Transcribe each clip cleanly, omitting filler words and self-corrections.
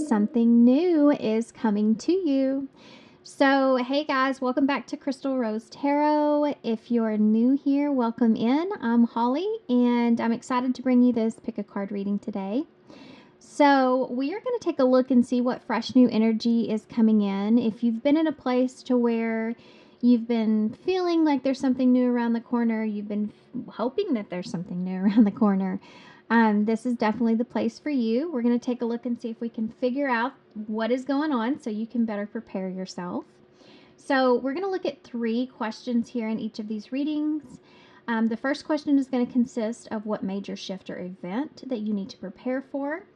something new is coming to you. So, hey guys, welcome back to Crystal Rose Tarot. If you're new here, welcome in. I'm Holly, and I'm excited to bring you this pick a card reading today. So, we are going to take a look and see what fresh new energy is coming in. If you've been in a place to where you've been feeling like there's something new around the corner, you've been hoping that there's something new around the corner, this is definitely the place for you. We're going to take a look and see if we can figure out what is going on so you can better prepare yourself. So we're going to look at 3 questions here in each of these readings. The first question is going to consist of what major shift or event that you need to prepare for.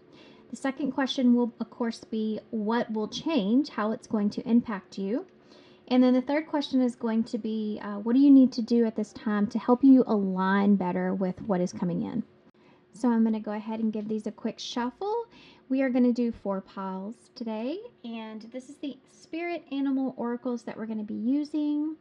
The second question will, of course, be what will change, how it's going to impact you. And then the third question is going to be what do you need to do at this time to help you align better with what is coming in. So I'm going to go ahead and give these a quick shuffle. We are going to do 4 piles today, and this is the spirit animal oracles that we're going to be using.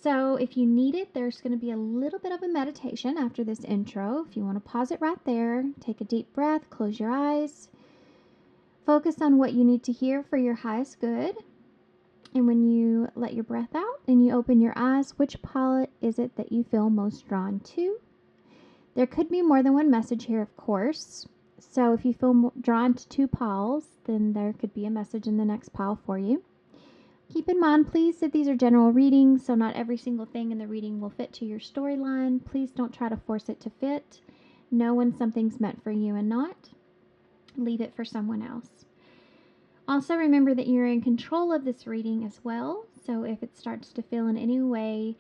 So if you need it, there's going to be a little bit of a meditation after this intro. If you want to pause it right there, take a deep breath, close your eyes, focus on what you need to hear for your highest good. And when you let your breath out and you open your eyes, which pile is it that you feel most drawn to? There could be more than one message here, of course. So if you feel drawn to 2 piles, then there could be a message in the next pile for you. Keep in mind, please, that these are general readings, so not every single thing in the reading will fit to your storyline. Please don't try to force it to fit. Know when something's meant for you and not. Leave it for someone else. Also, remember that you're in control of this reading as well. So if it starts to feel in any way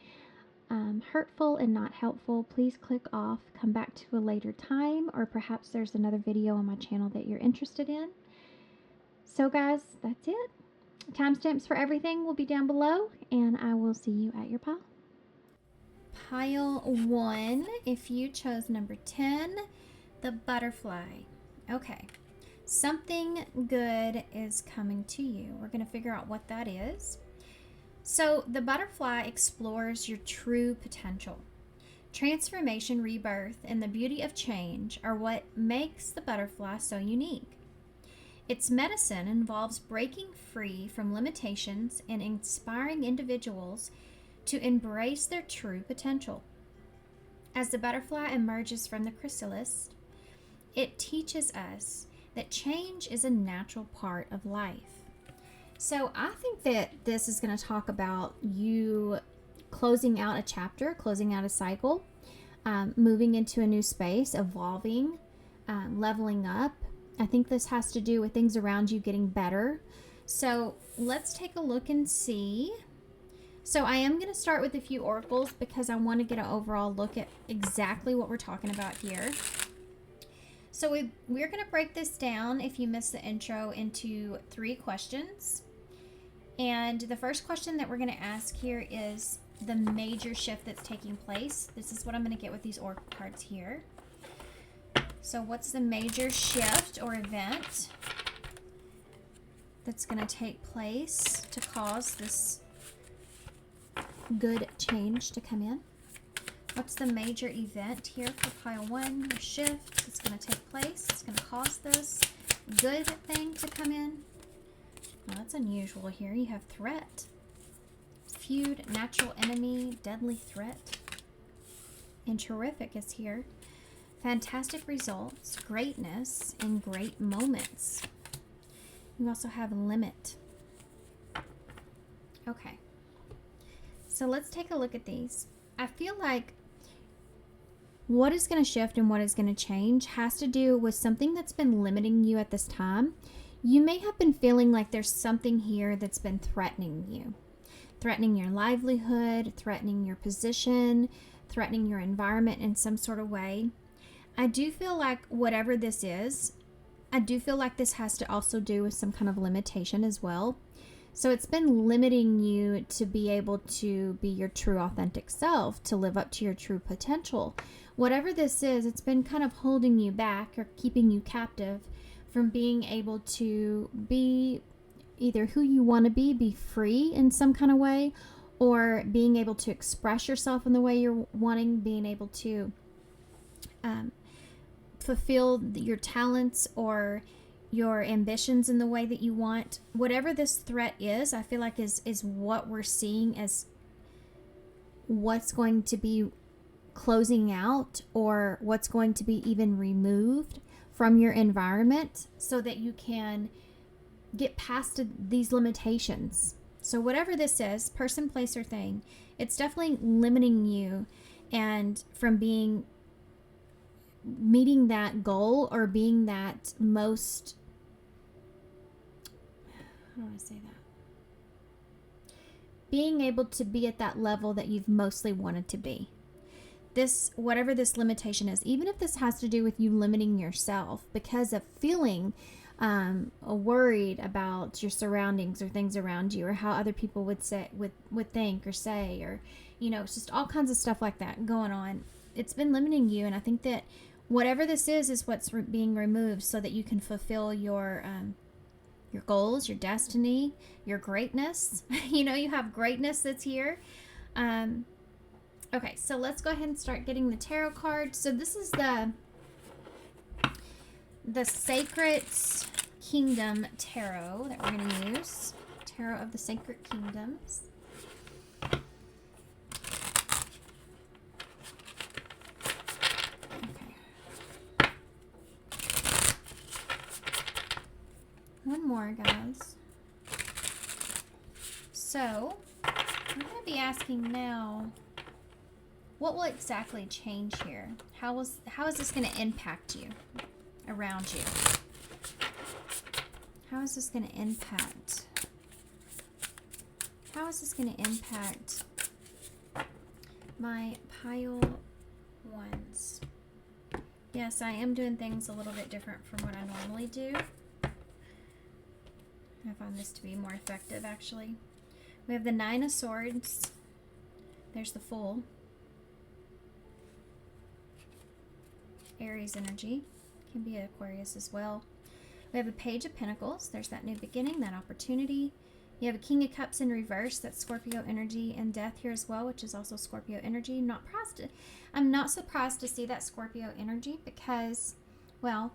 hurtful and not helpful, please click off, come back to a later time, or perhaps there's another video on my channel that you're interested in. So guys, that's it. Timestamps for everything will be down below, and I will see you at your pile. Pile 1, if you chose number 10, the butterfly. Okay, something good is coming to you. We're going to figure out what that is. So the butterfly explores your true potential. Transformation, rebirth, and the beauty of change are what makes the butterfly so unique. Its medicine involves breaking free from limitations and inspiring individuals to embrace their true potential. As the butterfly emerges from the chrysalis, it teaches us that change is a natural part of life. So I think that this is going to talk about you closing out a chapter, closing out a cycle, moving into a new space, evolving, leveling up. I think this has to do with things around you getting better. So let's take a look and see. So I am going to start with a few oracles because I want to get an overall look at exactly what we're talking about here. So we're going to break this down, if you missed the intro, into 3 questions. And the first question that we're going to ask here is the major shift that's taking place. This is what I'm going to get with these oracle cards here. So what's the major shift or event that's going to take place to cause this good change to come in? What's the major event here for pile 1, or shift that's going to take place? It's going to cause this good thing to come in. Well, that's unusual here. You have threat, feud, natural enemy, deadly threat, and terrific is here. Fantastic results, greatness, and great moments. You also have limit. Okay, so let's take a look at these. I feel like what is going to shift and what is going to change has to do with something that's been limiting you at this time. You may have been feeling like there's something here that's been threatening you. Threatening your livelihood, threatening your position, threatening your environment in some sort of way. I do feel like whatever this is, I do feel like this has to also do with some kind of limitation as well. So it's been limiting you to be able to be your true authentic self, to live up to your true potential. Whatever this is, it's been kind of holding you back or keeping you captive from being able to be either who you want to be free in some kind of way, or being able to express yourself in the way you're wanting, being able to fulfill your talents or your ambitions in the way that you want. Whatever this threat is, I feel like is what we're seeing as what's going to be closing out, or what's going to be even removed from your environment so that you can get past these limitations. So whatever this is, person, place, or thing, it's definitely limiting you and from meeting that goal or being that most, how do I say that? Being able to be at that level that you've mostly wanted to be. This, whatever this limitation is, even if this has to do with you limiting yourself because of feeling worried about your surroundings or things around you, or how other people would think or say, or it's just all kinds of stuff like that going on. It's been limiting you, and I think that whatever this is what's being removed so that you can fulfill your goals, your destiny, your greatness. You have greatness that's here. Okay, so let's go ahead and start getting the tarot cards. So this is the Sacred Kingdom Tarot that we're going to use. Tarot of the Sacred Kingdoms. Okay. One more, guys. So, I'm going to be asking now, what will exactly change here? How is this going to impact you around you? How is this going to impact? How is this going to impact my pile ones? Yes, I am doing things a little bit different from what I normally do. I find this to be more effective, actually. We have the Nine of Swords. There's the Fool. Aries energy. Can be Aquarius as well. We have a Page of Pentacles. There's that new beginning, that opportunity. You have a King of Cups in reverse. That's Scorpio energy, and Death here as well, which is also Scorpio energy. I'm not surprised to see that Scorpio energy because, well,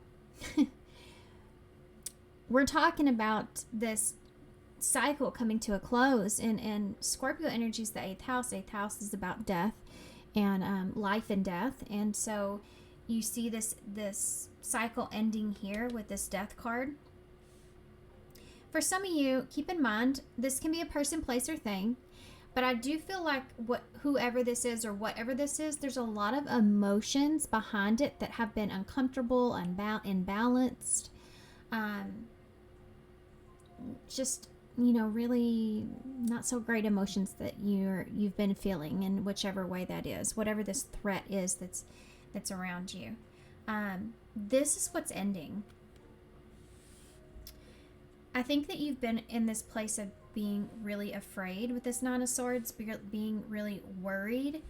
we're talking about this cycle coming to a close, and Scorpio energy is the 8th house. 8th house is about death and life and death, and so you see this cycle ending here with this Death card. For some of you, keep in mind, this can be a person, place, or thing, but I do feel like whoever this is or whatever this is, there's a lot of emotions behind it that have been uncomfortable, imbalanced, just, really not so great emotions that you've been feeling in whichever way that is, whatever this threat is that's around you. This is what's ending. I think that you've been in this place of being really afraid with this Nine of Swords, being really worried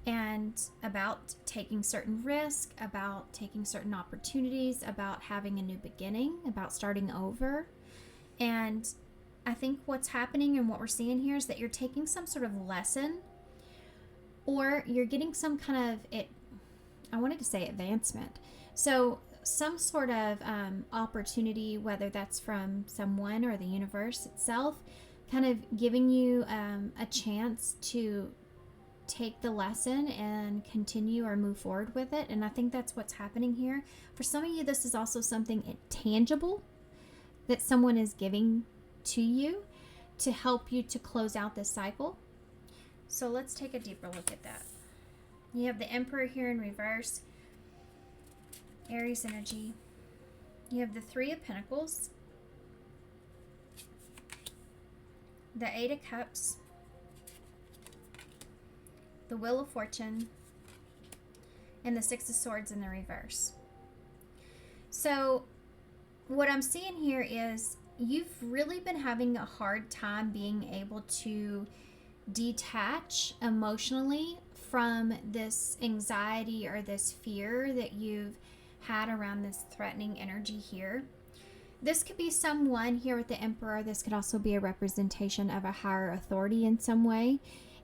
and about taking certain risk, about taking certain opportunities, about having a new beginning, about starting over. And I think what's happening and what we're seeing here is that you're taking some sort of lesson, or you're getting some kind of I wanted to say advancement. So some sort of opportunity, whether that's from someone or the universe itself, kind of giving you a chance to take the lesson and continue or move forward with it. And I think that's what's happening here. For some of you, this is also something tangible that someone is giving to you to help you to close out this cycle. So let's take a deeper look at that. You have the Emperor here in reverse, Aries energy. You have the Three of Pentacles, the Eight of Cups, the Wheel of Fortune, and the Six of Swords in the reverse. So what I'm seeing here is you've really been having a hard time being able to detach emotionally from this anxiety or this fear that you've had around this threatening energy here. This could be someone here with the Emperor. This could also be a representation of a higher authority in some way.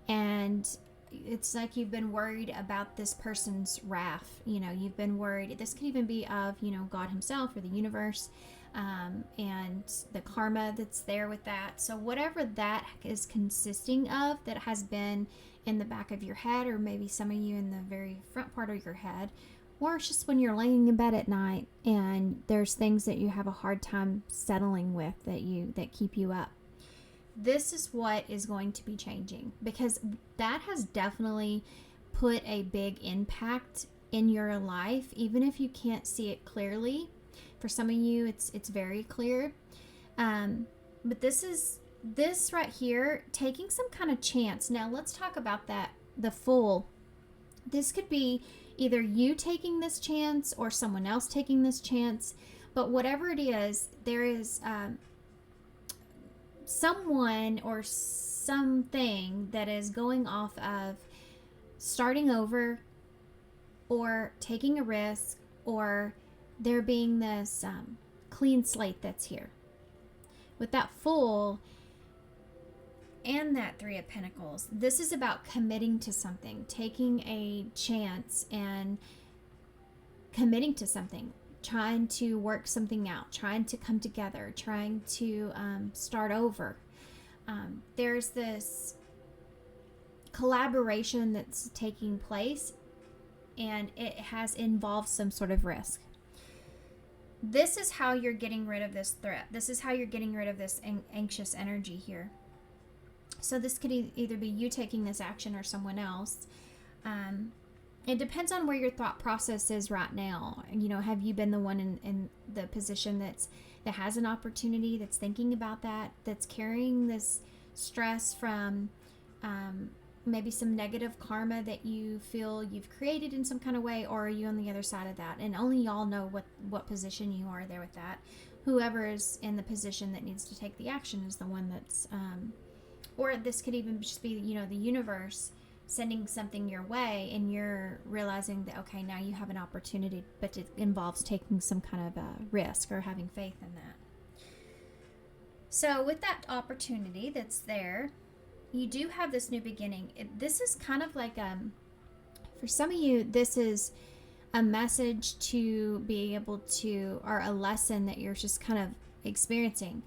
And it's like you've been worried about this person's wrath. You've been worried. This could even be of, God himself or the universe, and the karma that's there with that. So whatever that is consisting of, that has been in the back of your head, or maybe some of you in the very front part of your head, or it's just when you're laying in bed at night and there's things that you have a hard time settling with that keep you up. This is what is going to be changing, because that has definitely put a big impact in your life, even if you can't see it clearly. For some of you, it's very clear. But this right here, taking some kind of chance. Now let's talk about that. The Fool. This could be either you taking this chance or someone else taking this chance. But whatever it is, there is someone or something that is going off of starting over or taking a risk, or there being this clean slate that's here. With that Fool and that Three of Pentacles, this is about committing to something, taking a chance and committing to something, trying to work something out, trying to come together, trying to start over. There's this collaboration that's taking place, and it has involved some sort of risk. This is how you're getting rid of this threat. This is how you're getting rid of this anxious energy here. So this could either be you taking this action or someone else. It depends on where your thought process is right now. Have you been the one in the position that has an opportunity, that's thinking about that, that's carrying this stress from maybe some negative karma that you feel you've created in some kind of way, or are you on the other side of that? And only y'all know what position you are there with that. Whoever is in the position that needs to take the action is the one that's, or this could even just be, the universe sending something your way, and you're realizing that, okay, now you have an opportunity, but it involves taking some kind of a risk or having faith in that. So with that opportunity that's there, you do have this new beginning. This is kind of like, for some of you, this is a message to be able to, or a lesson that you're just kind of experiencing.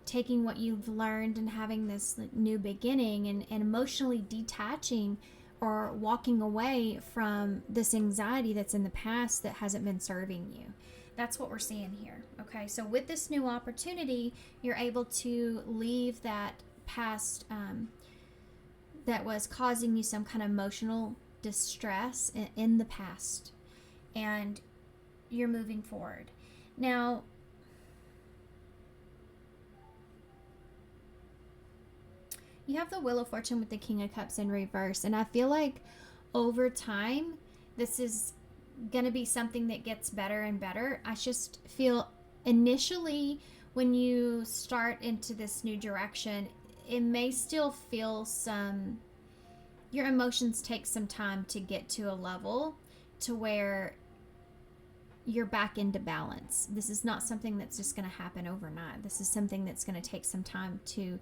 Taking what you've learned and having this new beginning, and emotionally detaching or walking away from this anxiety that's in the past that hasn't been serving you. That's what we're seeing here. Okay, so with this new opportunity, you're able to leave that past that was causing you some kind of emotional distress in the past, and you're moving forward. Now, you have the Wheel of Fortune with the King of Cups in reverse, and I feel like over time this is going to be something that gets better and better. I just feel initially when you start into this new direction, it may still feel your emotions take some time to get to a level to where you're back into balance. This is not something that's just going to happen overnight. This is something that's going to take some time to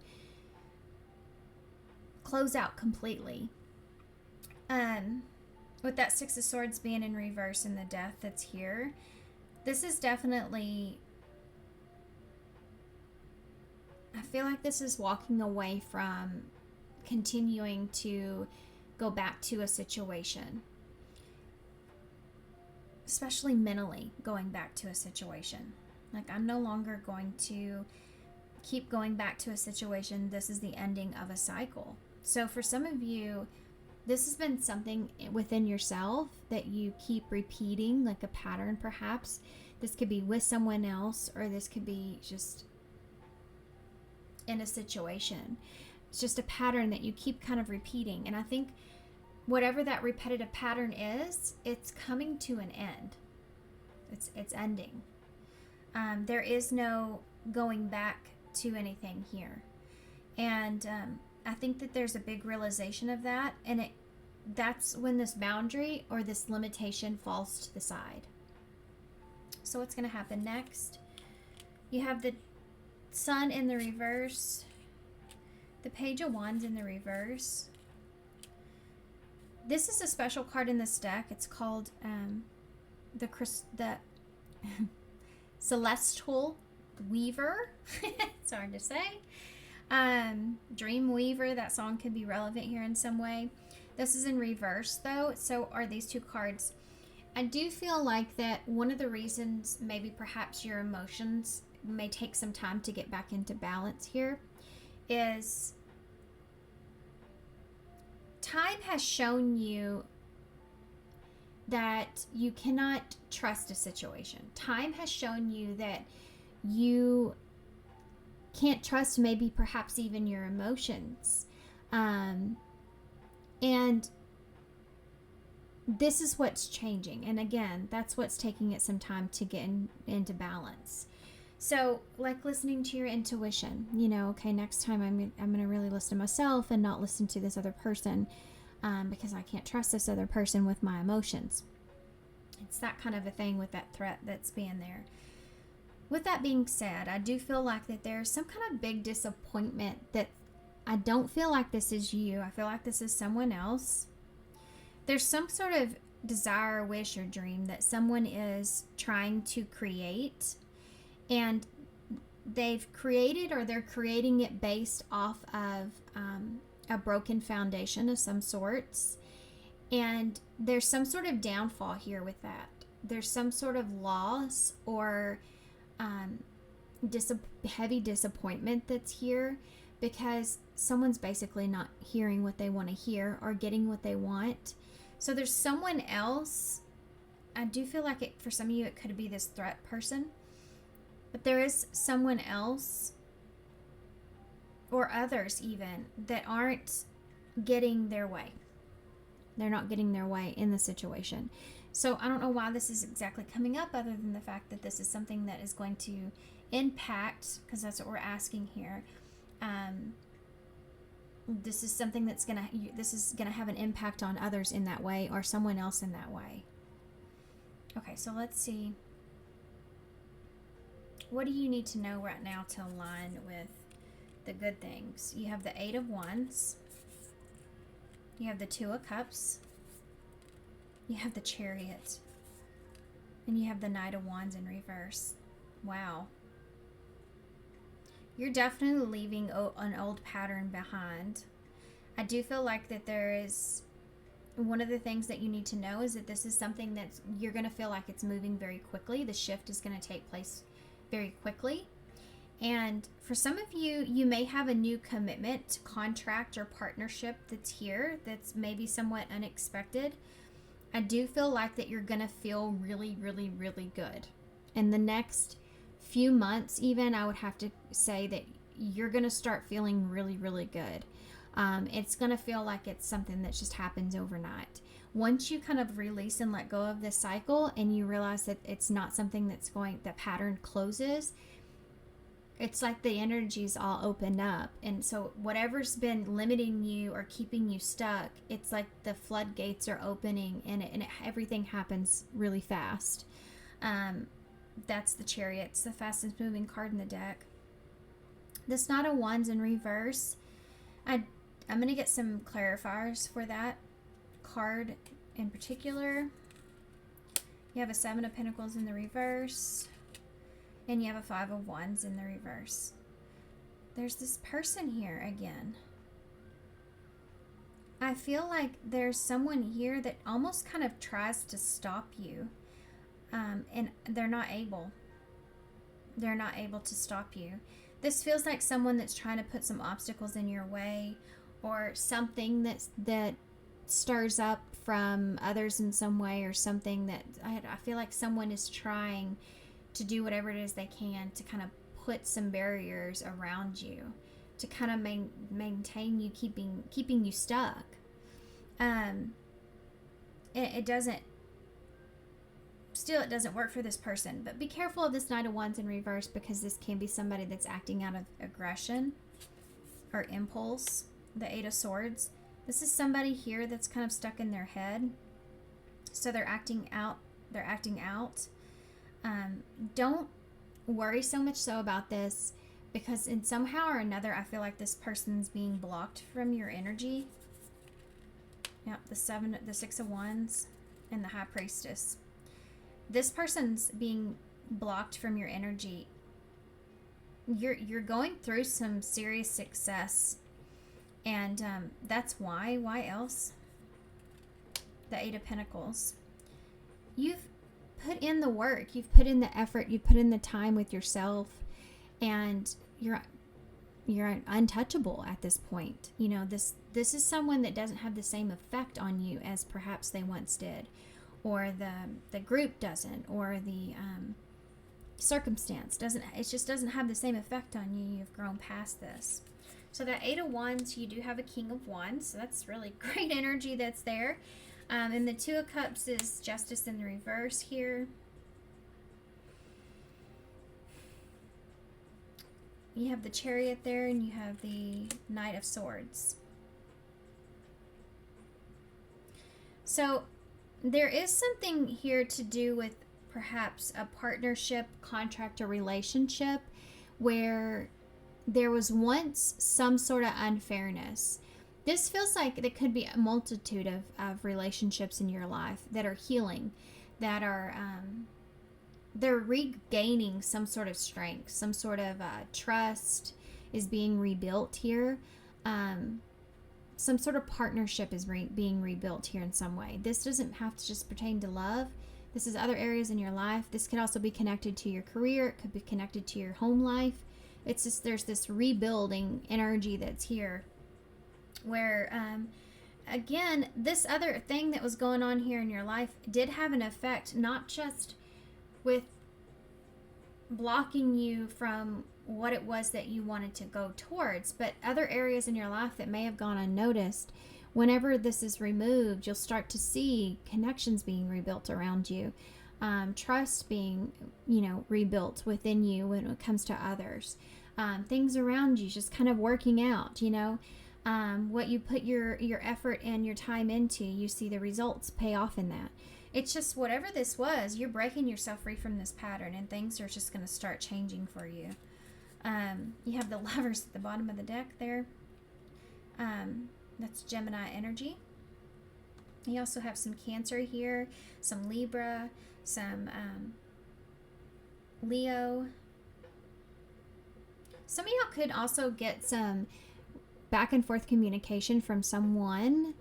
close out completely. With that Six of Swords being in reverse and the Death that's here, this is definitely, I feel like this is walking away from continuing to go back to a situation, especially mentally going back to a situation. Like, I'm no longer going to keep going back to a situation. This is the ending of a cycle. So for some of you, this has been something within yourself that you keep repeating, like a pattern perhaps. This could be with someone else, or this could be just in a situation. It's just a pattern that you keep kind of repeating. And I think whatever that repetitive pattern is, it's coming to an end. It's ending. There is no going back to anything here. And I think that there's a big realization of that, and that's when this boundary or this limitation falls to the side. So what's going to happen next? You have the Sun in the reverse, the Page of Wands in the reverse, This is a special card in this deck. It's called the Celestial Weaver. It's hard to say. Dream Weaver. That song could be relevant here in some way. This is in reverse though. So are these two cards. I do feel like that one of the reasons maybe perhaps your emotions may take some time to get back into balance here is time has shown you that you cannot trust a situation. Time has shown you that you can't trust maybe perhaps even your emotions. And this is what's changing. And again, that's what's taking it some time to get into balance. So like listening to your intuition, okay, next time I'm going to really listen to myself and not listen to this other person because I can't trust this other person with my emotions. It's that kind of a thing with that threat that's being there. With that being said, I do feel like that there's some kind of big disappointment that I don't feel like this is you. I feel like this is someone else. There's some sort of desire, wish, or dream that someone is trying to create, and they've created or they're creating it based off of a broken foundation of some sorts. And there's some sort of downfall here with that. There's some sort of loss or heavy disappointment that's here because someone's basically not hearing what they want to hear or getting what they want. So there's someone else. I do feel like for some of you, it could be this threat person. But there is someone else or others even that aren't getting their way. They're not getting their way in the situation. So I don't know why this is exactly coming up other than the fact that this is something that is going to impact, because that's what we're asking here. This is something this is gonna have an impact on others in that way or someone else in that way. Okay, so let's see. What do you need to know right now to align with the good things? You have the Eight of Wands. You have the Two of Cups. You have the Chariot. And you have the Knight of Wands in reverse. Wow. You're definitely leaving an old pattern behind. I do feel like that there is... One of the things that you need to know is that this is something that you're going to feel like it's moving very quickly. The shift is going to take place very quickly. And for some of you, you may have a new commitment, contract, or partnership that's here that's maybe somewhat unexpected. I do feel like that you're going to feel really, really, really good. In the next few months even, I would have to say that you're going to start feeling really, really good. It's going to feel like it's something that just happens overnight. Once you kind of release and let go of this cycle and you realize that it's not something that pattern closes, it's like the energies all open up. And so whatever's been limiting you or keeping you stuck, it's like the floodgates are opening and everything happens really fast. That's the Chariot. It's the fastest moving card in the deck. This Knight of Wands in reverse. I'm going to get some clarifiers for that card in particular. You have a Seven of Pentacles in the reverse. And you have a Five of Wands in the reverse. There's this person here again. I feel like there's someone here that almost kind of tries to stop you. And they're not able. They're not able to stop you. This feels like someone that's trying to put some obstacles in your way, or something that stirs up from others in some way, or something that I feel like someone is trying to do whatever it is they can to kind of put some barriers around you, to kind of maintain you, keeping you stuck. It doesn't work for this person, but be careful of this Knight of Wands in reverse, because this can be somebody that's acting out of aggression or impulse. The Eight of Swords. This is somebody here that's kind of stuck in their head, so they're acting out. Don't worry so much so about this, because in somehow or another, I feel like this person's being blocked from your energy. Yep, the 6 of Wands, and the High Priestess. This person's being blocked from your energy. You're going through some serious success, and that's why. Why else? The 8 of Pentacles. You've put in the work. You've put in the effort. You've put in the time with yourself, and you're untouchable at this point. You know, this is someone that doesn't have the same effect on you as perhaps they once did, or the group doesn't, or the circumstance doesn't. It just doesn't have the same effect on you. You've grown past this. So that 8 of Wands, you do have a King of Wands, so that's really great energy that's there. And the 2 of Cups is Justice in the reverse here. You have the Chariot there, and you have the Knight of Swords. So there is something here to do with perhaps a partnership, contract, or relationship where there was once some sort of unfairness. This feels like there could be a multitude of relationships in your life that are healing, that are they're regaining some sort of strength, some sort of trust is being rebuilt here. Some sort of partnership is being rebuilt here in some way. This doesn't have to just pertain to love. This is other areas in your life. This could also be connected to your career. It could be connected to your home life. It's just, there's this rebuilding energy that's here where, again, this other thing that was going on here in your life did have an effect, not just with blocking you from what it was that you wanted to go towards, but other areas in your life that may have gone unnoticed. Whenever this is removed, you'll start to see connections being rebuilt around you, trust being, rebuilt within you when it comes to others, things around you just kind of working out, what you put your effort and your time into, you see the results pay off in that. It's just whatever this was, you're breaking yourself free from this pattern, and things are just going to start changing for you. You have the Lovers at the bottom of the deck there. That's Gemini energy. You also have some Cancer here, some Libra, some Leo. Some of y'all could also get some back and forth communication from someone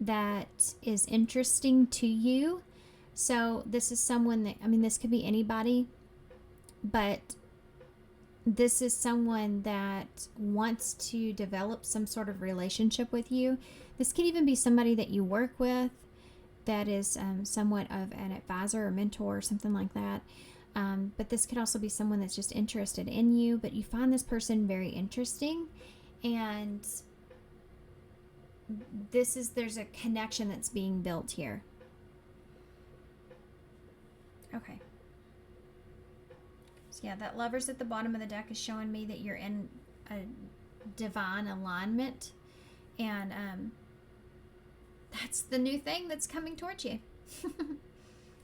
that is interesting to you. So this is someone that, this could be anybody, but this is someone that wants to develop some sort of relationship with you. This could even be somebody that you work with that is somewhat of an advisor or mentor or something like that. But this could also be someone that's just interested in you, but you find this person very interesting, and there's a connection that's being built here. Okay. So yeah, that Lovers at the bottom of the deck is showing me that you're in a divine alignment, and that's the new thing that's coming towards you.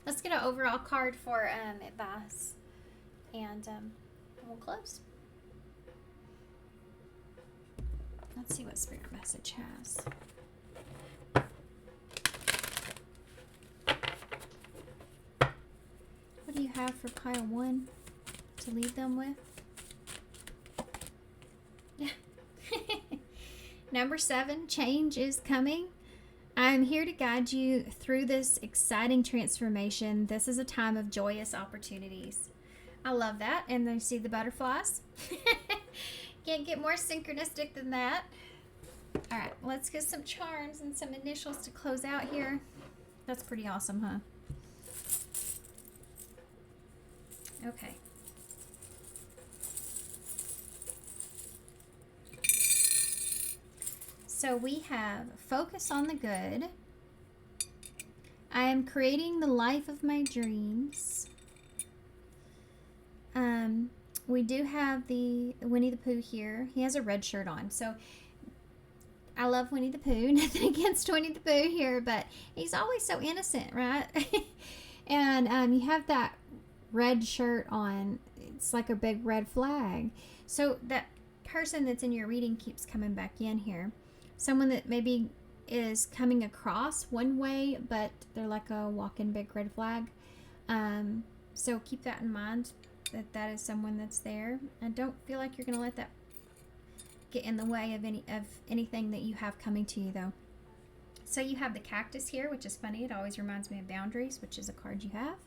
Let's get an overall card for advice, and we'll close. Let's see what Spirit Message has. What do you have for pile 1 to leave them with? Number 7, change is coming. I'm here to guide you through this exciting transformation. This is a time of joyous opportunities. I love that. And then you see the butterflies. Can't get more synchronistic than that. All right, let's get some charms and some initials to close out here. That's pretty awesome, huh? Okay. So we have focus on the good. I am creating the life of my dreams. We do have the Winnie the Pooh here. He has a red shirt on. So I love Winnie the Pooh. Nothing against Winnie the Pooh here, but he's always so innocent, right? And you have that red shirt on. It's like a big red flag. So that person that's in your reading keeps coming back in here. Someone that maybe is coming across one way, but they're like a walking big red flag. So keep that in mind, that is someone that's there. And don't feel like you're going to let that get in the way of anything that you have coming to you, though. So you have the cactus here, which is funny. It always reminds me of boundaries, which is a card you have.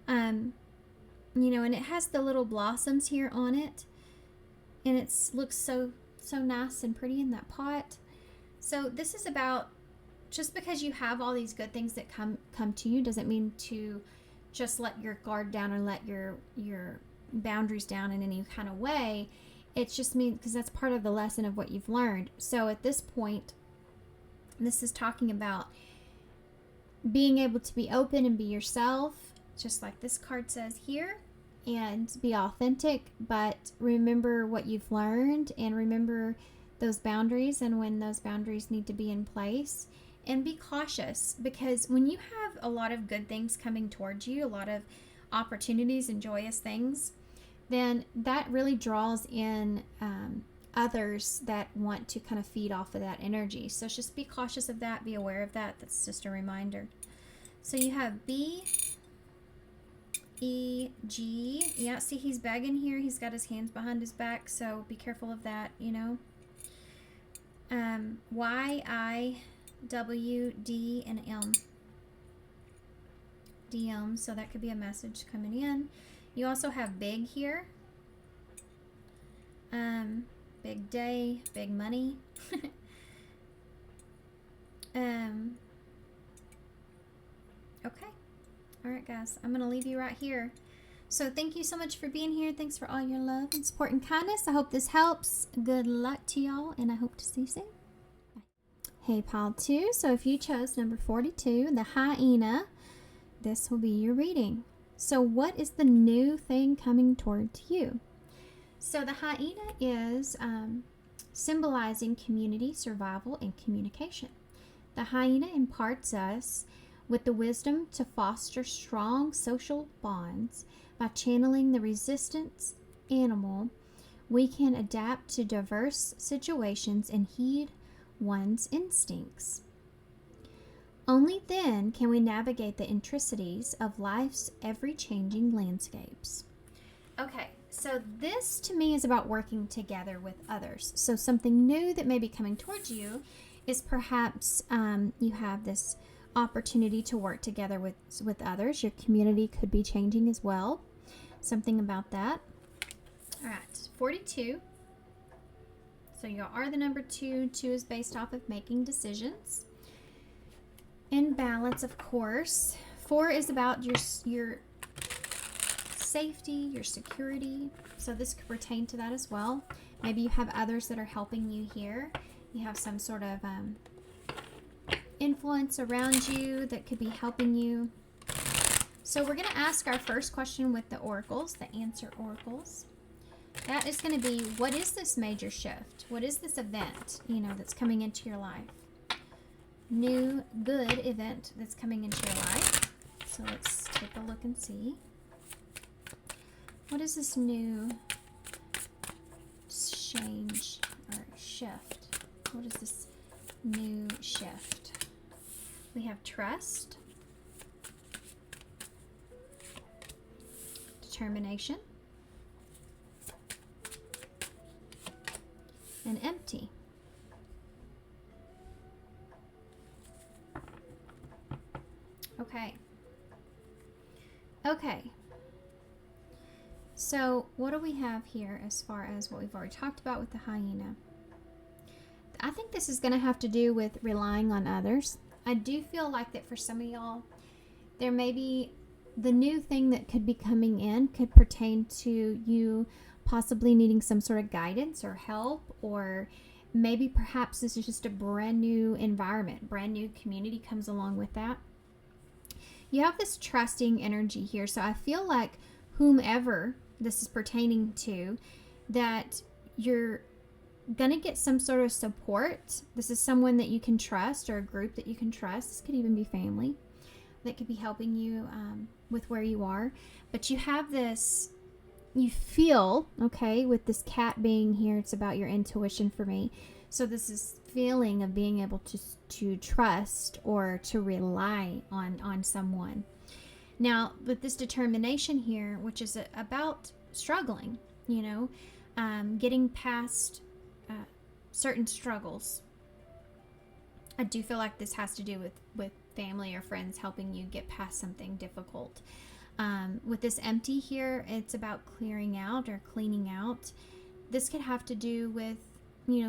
You know, and it has the little blossoms here on it, and it looks so nice and pretty in that pot. So this is about, just because you have all these good things that come to you doesn't mean to just let your guard down or let your boundaries down in any kind of way. It just means, because that's part of the lesson of what you've learned. So at this point, this is talking about being able to be open and be yourself, just like this card says here, and be authentic, but remember what you've learned and remember those boundaries and when those boundaries need to be in place. And be cautious, because when you have a lot of good things coming towards you, a lot of opportunities and joyous things, then that really draws in others that want to kind of feed off of that energy. So just be cautious of that, be aware of that. That's just a reminder. So you have B, E, G. Yeah, see, he's begging here. He's got his hands behind his back, so be careful of that, you know. Y, I, W, D, and M. DM, so that could be a message coming in. You also have big here. Big day, big money. Okay. All right, guys, I'm going to leave you right here. So thank you so much for being here. Thanks for all your love and support and kindness. I hope this helps. Good luck to y'all, and I hope to see you soon. Bye. Hey, pile 2. So if you chose number 42, the hyena, this will be your reading. So what is the new thing coming towards you? So the hyena is symbolizing community, survival, and communication. The hyena imparts us with the wisdom to foster strong social bonds. By channeling the resistance animal, we can adapt to diverse situations and heed one's instincts. Only then can we navigate the intricacies of life's ever-changing landscapes. Okay, so this to me is about working together with others. So something new that may be coming towards you is perhaps you have this opportunity to work together with others. Your community could be changing as well. Something about that. All right, 42. So you are the number 2. 2 is based off of making decisions. In balance, of course. 4 is about your safety, your security. So this could pertain to that as well. Maybe you have others that are helping you here. You have some sort of influence around you that could be helping you. So we're going to ask our first question with the oracles, the answer oracles. That is going to be, what is this major shift? What is this event, that's coming into your life? New, good event that's coming into your life. So let's take a look and see. What is this new change or shift? What is this new shift? We have trust, determination, and empty. Okay. So what do we have here as far as what we've already talked about with the hyena? I think this is going to have to do with relying on others. I do feel like that for some of y'all, there may be the new thing that could be coming in could pertain to you possibly needing some sort of guidance or help, or maybe perhaps this is just a brand new environment, brand new community comes along with that. You have this trusting energy here. So I feel like whomever this is pertaining to, that you're going to get some sort of support. This is someone that you can trust, or a group that you can trust. This could even be family that could be helping you with where you are. But you have this, you feel, okay, with this cat being here, it's about your intuition for me. So this is feeling of being able to trust or to rely on someone. Now, with this determination here, which is about struggling, getting past certain struggles. I do feel like this has to do with family or friends helping you get past something difficult. With this empty here, it's about clearing out or cleaning out. This could have to do with,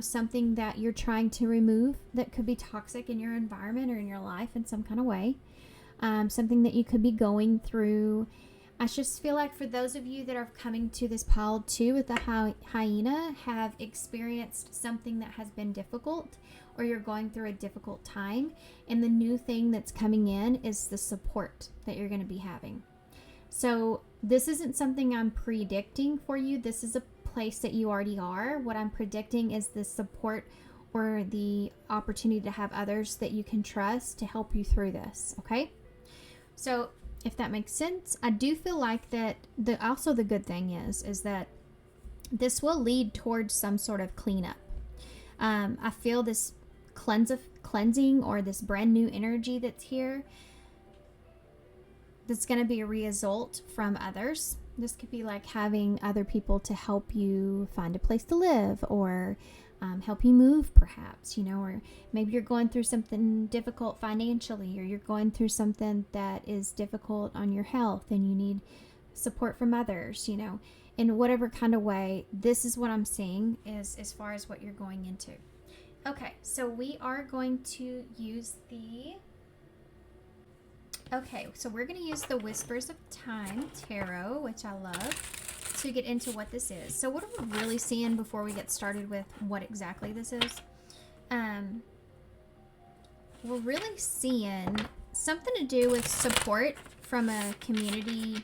something that you're trying to remove that could be toxic in your environment or in your life in some kind of way. Something that you could be going through. I just feel like for those of you that are coming to this pile 2 with the hyena have experienced something that has been difficult, or you're going through a difficult time, and the new thing that's coming in is the support that you're going to be having. So this isn't something I'm predicting for you. This is a place that you already are. What I'm predicting is the support or the opportunity to have others that you can trust to help you through this. Okay? So if that makes sense, I do feel like that also the good thing is that this will lead towards some sort of cleanup. I feel this cleansing or this brand new energy that's here that's going to be a result from others. This could be like having other people to help you find a place to live, or help you move perhaps, or maybe you're going through something difficult financially, or you're going through something that is difficult on your health and you need support from others, in whatever kind of way. This is what I'm seeing is as far as what you're going into. Okay, so we are going to use we're going to use the Whispers of Time Tarot, which I love, to get into what this is. So what are we really seeing before we get started with what exactly this is? We're really seeing something to do with support from a community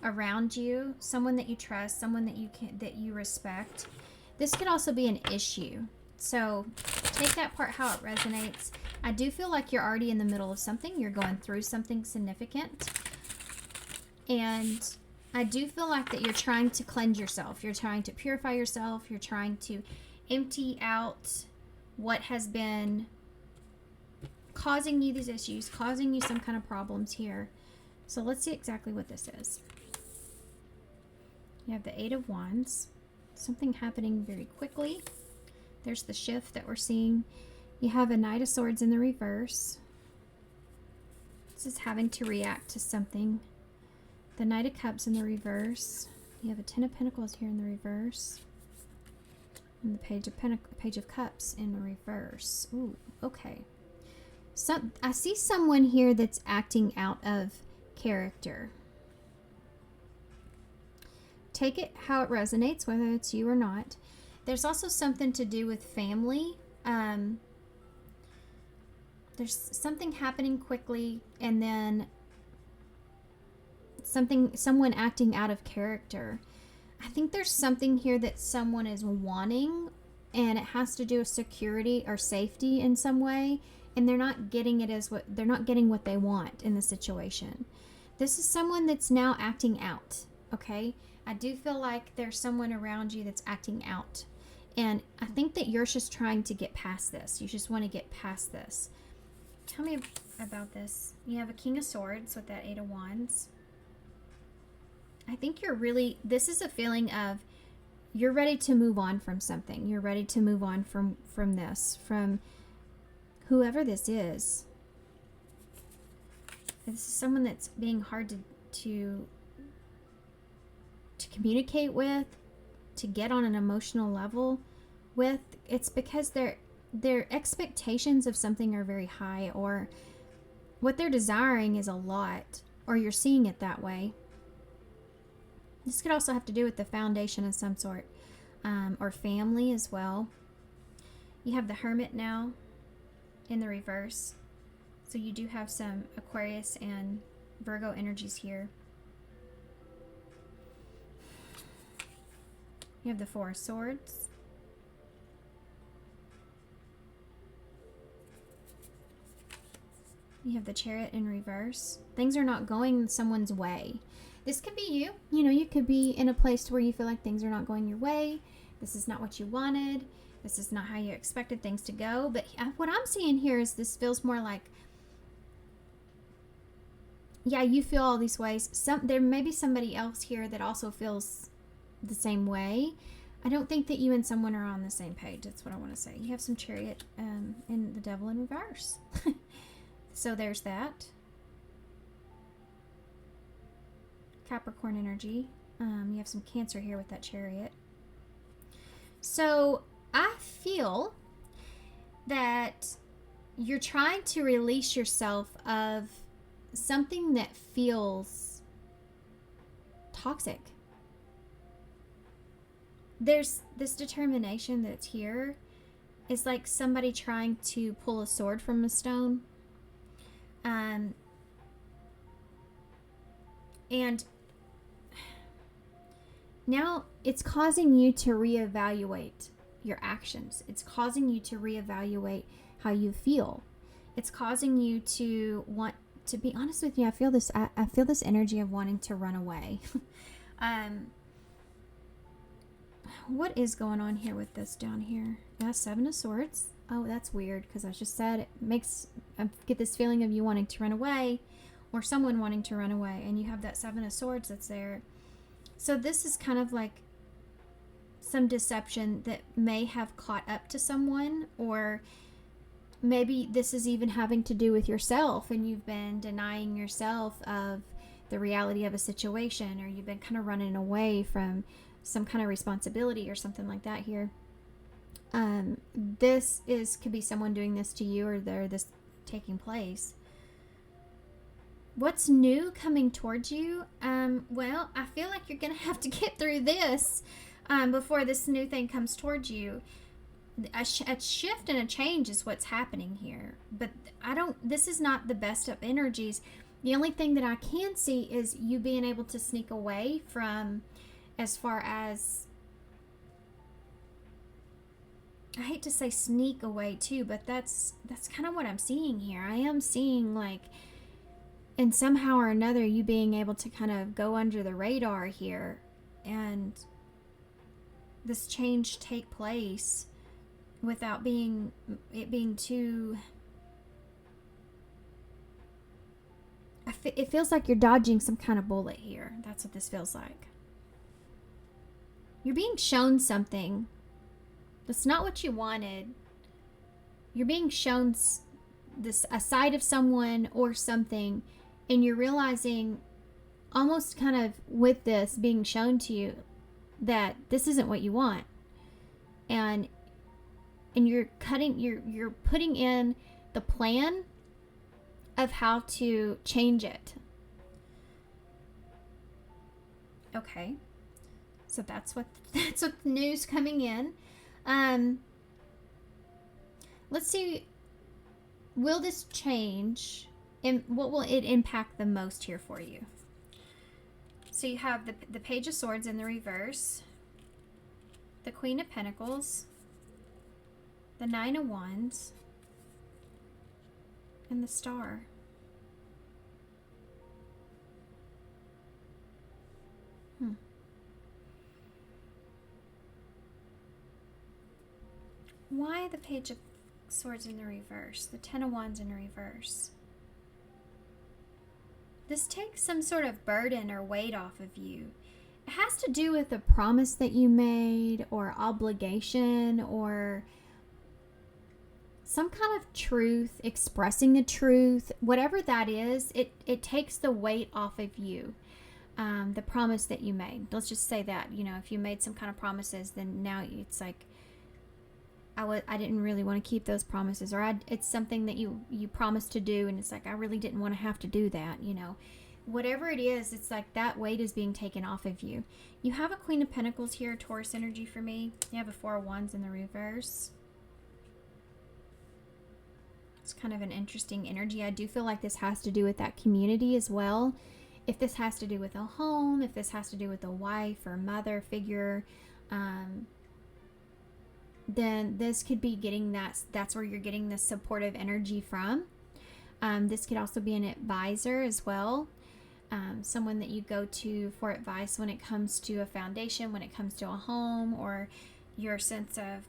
around you, someone that you trust, someone that you respect. This could also be an issue. So take that part how it resonates. I do feel like you're already in the middle of something. You're going through something significant. And I do feel like that you're trying to cleanse yourself. You're trying to purify yourself. You're trying to empty out what has been causing you these issues, causing you some kind of problems here. So let's see exactly what this is. You have the 8 of Wands. Something happening very quickly. There's the shift that we're seeing. You have a Knight of Swords in the reverse. This is having to react to something. The Knight of Cups in the reverse. You have a 10 of Pentacles here in the reverse. And the Page of Cups in the reverse. Ooh, okay. So I see someone here that's acting out of character. Take it how it resonates, whether it's you or not. There's also something to do with family. There's something happening quickly, and then someone acting out of character. I think there's something here that someone is wanting, and it has to do with security or safety in some way, and they're not getting what they want in the situation. This is someone that's now acting out. Okay, I do feel like there's someone around you that's acting out. And I think that you're just trying to get past this. You just want to get past this. Tell me about this. You have a King of Swords with that 8 of Wands. I think this is a feeling of you're ready to move on from something. You're ready to move on from this, from whoever this is. This is someone that's being hard to communicate with, to get on an emotional level with. It's because their expectations of something are very high, or what they're desiring is a lot, or you're seeing it that way. This could also have to do with the foundation of some sort, or family as well. You have the Hermit now in the reverse, so you do have some Aquarius and Virgo energies here. You have the 4 of Swords. You have the Chariot in reverse. Things are not going someone's way. This could be you. You could be in a place where you feel like things are not going your way. This is not what you wanted. This is not how you expected things to go. But what I'm seeing here is this feels more like, yeah, you feel all these ways. There may be somebody else here that also feels the same way. I don't think that you and someone are on the same page. That's what I want to say. You have some Chariot and the Devil in reverse. So there's that. Capricorn energy. You have some Cancer here with that Chariot. So I feel that you're trying to release yourself of something that feels toxic. There's this determination that's here. It's like somebody trying to pull a sword from a stone. And now it's causing you to reevaluate your actions. It's causing you to reevaluate how you feel. It's causing you to want to be honest with you. I feel this energy of wanting to run away. What is going on here with this down here? Yeah, 7 of Swords. Oh, that's weird because I just said I get this feeling of you wanting to run away or someone wanting to run away, and you have that 7 of Swords that's there. So this is kind of like some deception that may have caught up to someone, or maybe this is even having to do with yourself and you've been denying yourself of the reality of a situation, or you've been kind of running away from some kind of responsibility or something like that here. Could be someone doing this to you, or this taking place. What's new coming towards you? Well, I feel like you're going to have to get through this before this new thing comes towards you. A shift and a change is what's happening here. But this is not the best of energies. The only thing that I can see is you being able to sneak away from, as far as, I hate to say sneak away too, but that's kind of what I'm seeing here. I am seeing like, and somehow or another, you being able to kind of go under the radar here, and this change take place without it being too. It feels like you're dodging some kind of bullet here. That's what this feels like. You're being shown something that's not what you wanted. You're being shown a side of someone or something, and you're realizing, almost kind of with this being shown to you, that this isn't what you want, and you're putting in the plan of how to change it. Okay, so that's what the news coming in. Let's see, will this change, and what will it impact the most here for you? So you have the Page of Swords in the reverse, the Queen of Pentacles, the 9 of Wands, and the Star. Why the Page of Swords in the reverse, the 10 of Wands in the reverse? This takes some sort of burden or weight off of you. It has to do with a promise that you made, or obligation, or some kind of truth, expressing a truth. Whatever that is, it takes the weight off of you. The promise that you made. Let's just say that, if you made some kind of promises, then now it's like, I didn't really want to keep those promises, or it's something that you promised to do, and it's like, I really didn't want to have to do that, Whatever it is, it's like that weight is being taken off of you. You have a Queen of Pentacles here, Taurus energy for me. You have a 4 of Wands in the reverse. It's kind of an interesting energy. I do feel like this has to do with that community as well. If this has to do with a home, if this has to do with a wife or mother figure, then this could be getting that's where you're getting this supportive energy from. This could also be an advisor as well. Someone that you go to for advice when it comes to a foundation, when it comes to a home, or your sense of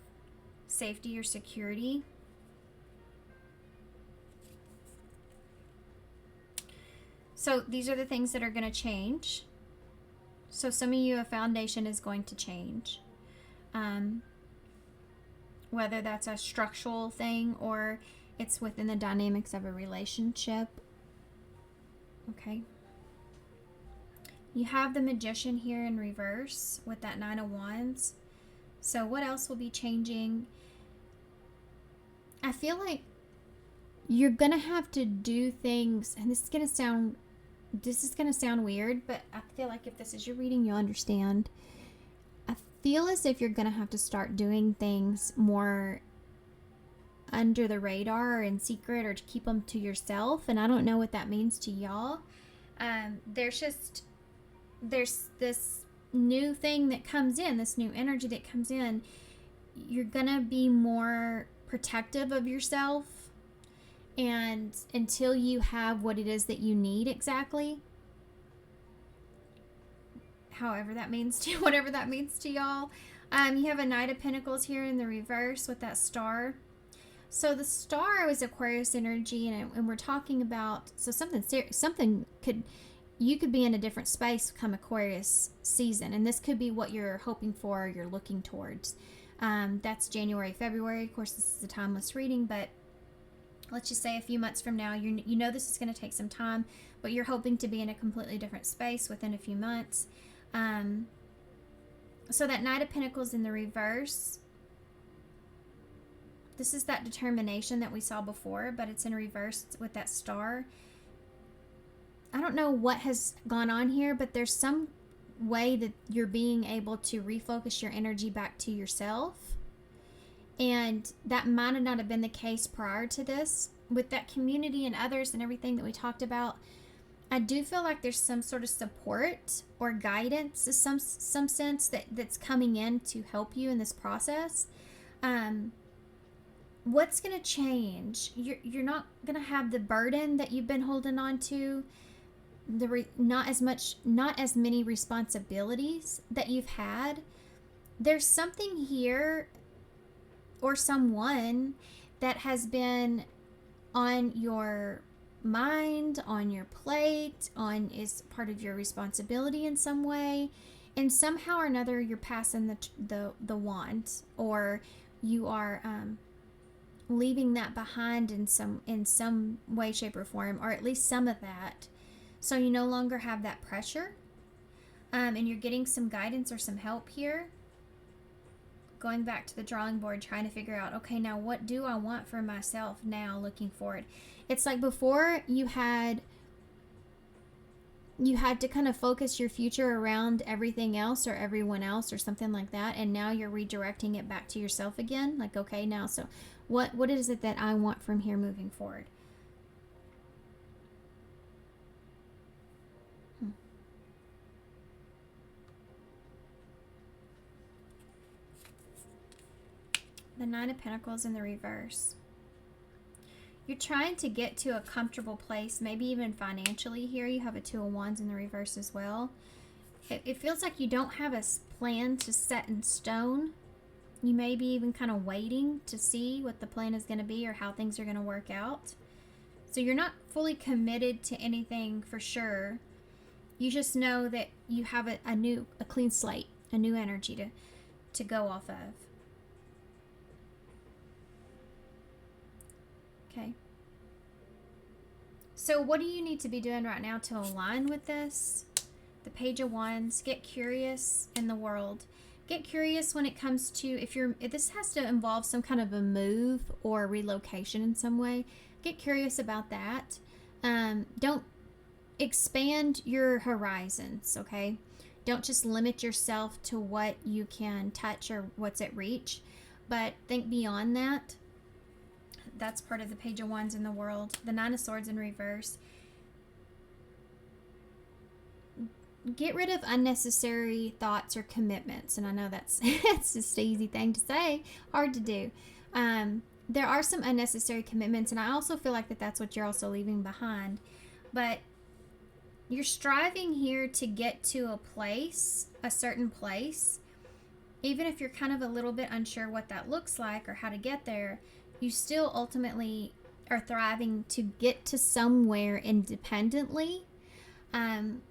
safety or security. So these are the things that are going to change. So some of you, a foundation is going to change. Whether that's a structural thing or it's within the dynamics of a relationship. Okay. You have the Magician here in reverse with that 9 of Wands. So what else will be changing? I feel like you're going to have to do things, and this is going to sound weird, but I feel like if this is your reading, you'll understand. I feel as if you're going to have to start doing things more under the radar or in secret, or to keep them to yourself. And I don't know what that means to y'all. There's this new thing that comes in, this new energy that comes in. You're going to be more protective of yourself. And until you have what it is that you need exactly, however that means to, whatever that means to y'all. You have a Knight of Pentacles here in the reverse with that star. So the star was Aquarius energy, and we're talking about, so you could be in a different space come Aquarius season, and this could be what you're hoping for or you're looking towards. That's January, February. Of course, this is a timeless reading, but let's just say a few months from now, you know this is going to take some time, but you're hoping to be in a completely different space within a few months. So that Knight of Pentacles in the reverse, this is that determination that we saw before, but it's in reverse with that star. I don't know what has gone on here, but there's some way that you're being able to refocus your energy back to yourself. And that might not have been the case prior to this. With that community and others and everything that we talked about, I do feel like there's some sort of support or guidance in some sense that's coming in to help you in this process. What's going to change? You're not going to have the burden that you've been holding on to. Not as many responsibilities that you've had. There's something here or someone that has been on your mind, on your plate, is part of your responsibility in some way, and somehow or another you're passing the wand, or you are leaving that behind in some way, shape, or form, or at least some of that. So you no longer have that pressure, and you're getting some guidance or some help here. Going back to the drawing board, trying to figure out, okay, now what do I want for myself now looking forward? It's like before you had to kind of focus your future around everything else or everyone else or something like that, and now you're redirecting it back to yourself again. Like, okay, now, so what is it that I want from here moving forward? The Nine of Pentacles in the reverse. You're trying to get to a comfortable place, maybe even financially here. You have a Two of Wands in the reverse as well. It feels like you don't have a plan to set in stone. You may be even kind of waiting to see what the plan is going to be or how things are going to work out. So you're not fully committed to anything for sure. You just know that you have a clean slate, a new energy to go off of. Okay. So what do you need to be doing right now to align with this? The Page of Wands. Get curious in the world. Get curious when it comes to, if this has to involve some kind of a move or relocation in some way, get curious about that. Don't expand your horizons, okay? Don't just limit yourself to what you can touch or what's at reach, but think beyond that. That's part of the Page of Wands in the world. The Nine of Swords in reverse. Get rid of unnecessary thoughts or commitments. And I know that's just an easy thing to say, hard to do. There are some unnecessary commitments, and I also feel like that's what you're also leaving behind. But you're striving here to get to a certain place, even if you're kind of a little bit unsure what that looks like or how to get there, you still ultimately are thriving to get to somewhere independently. And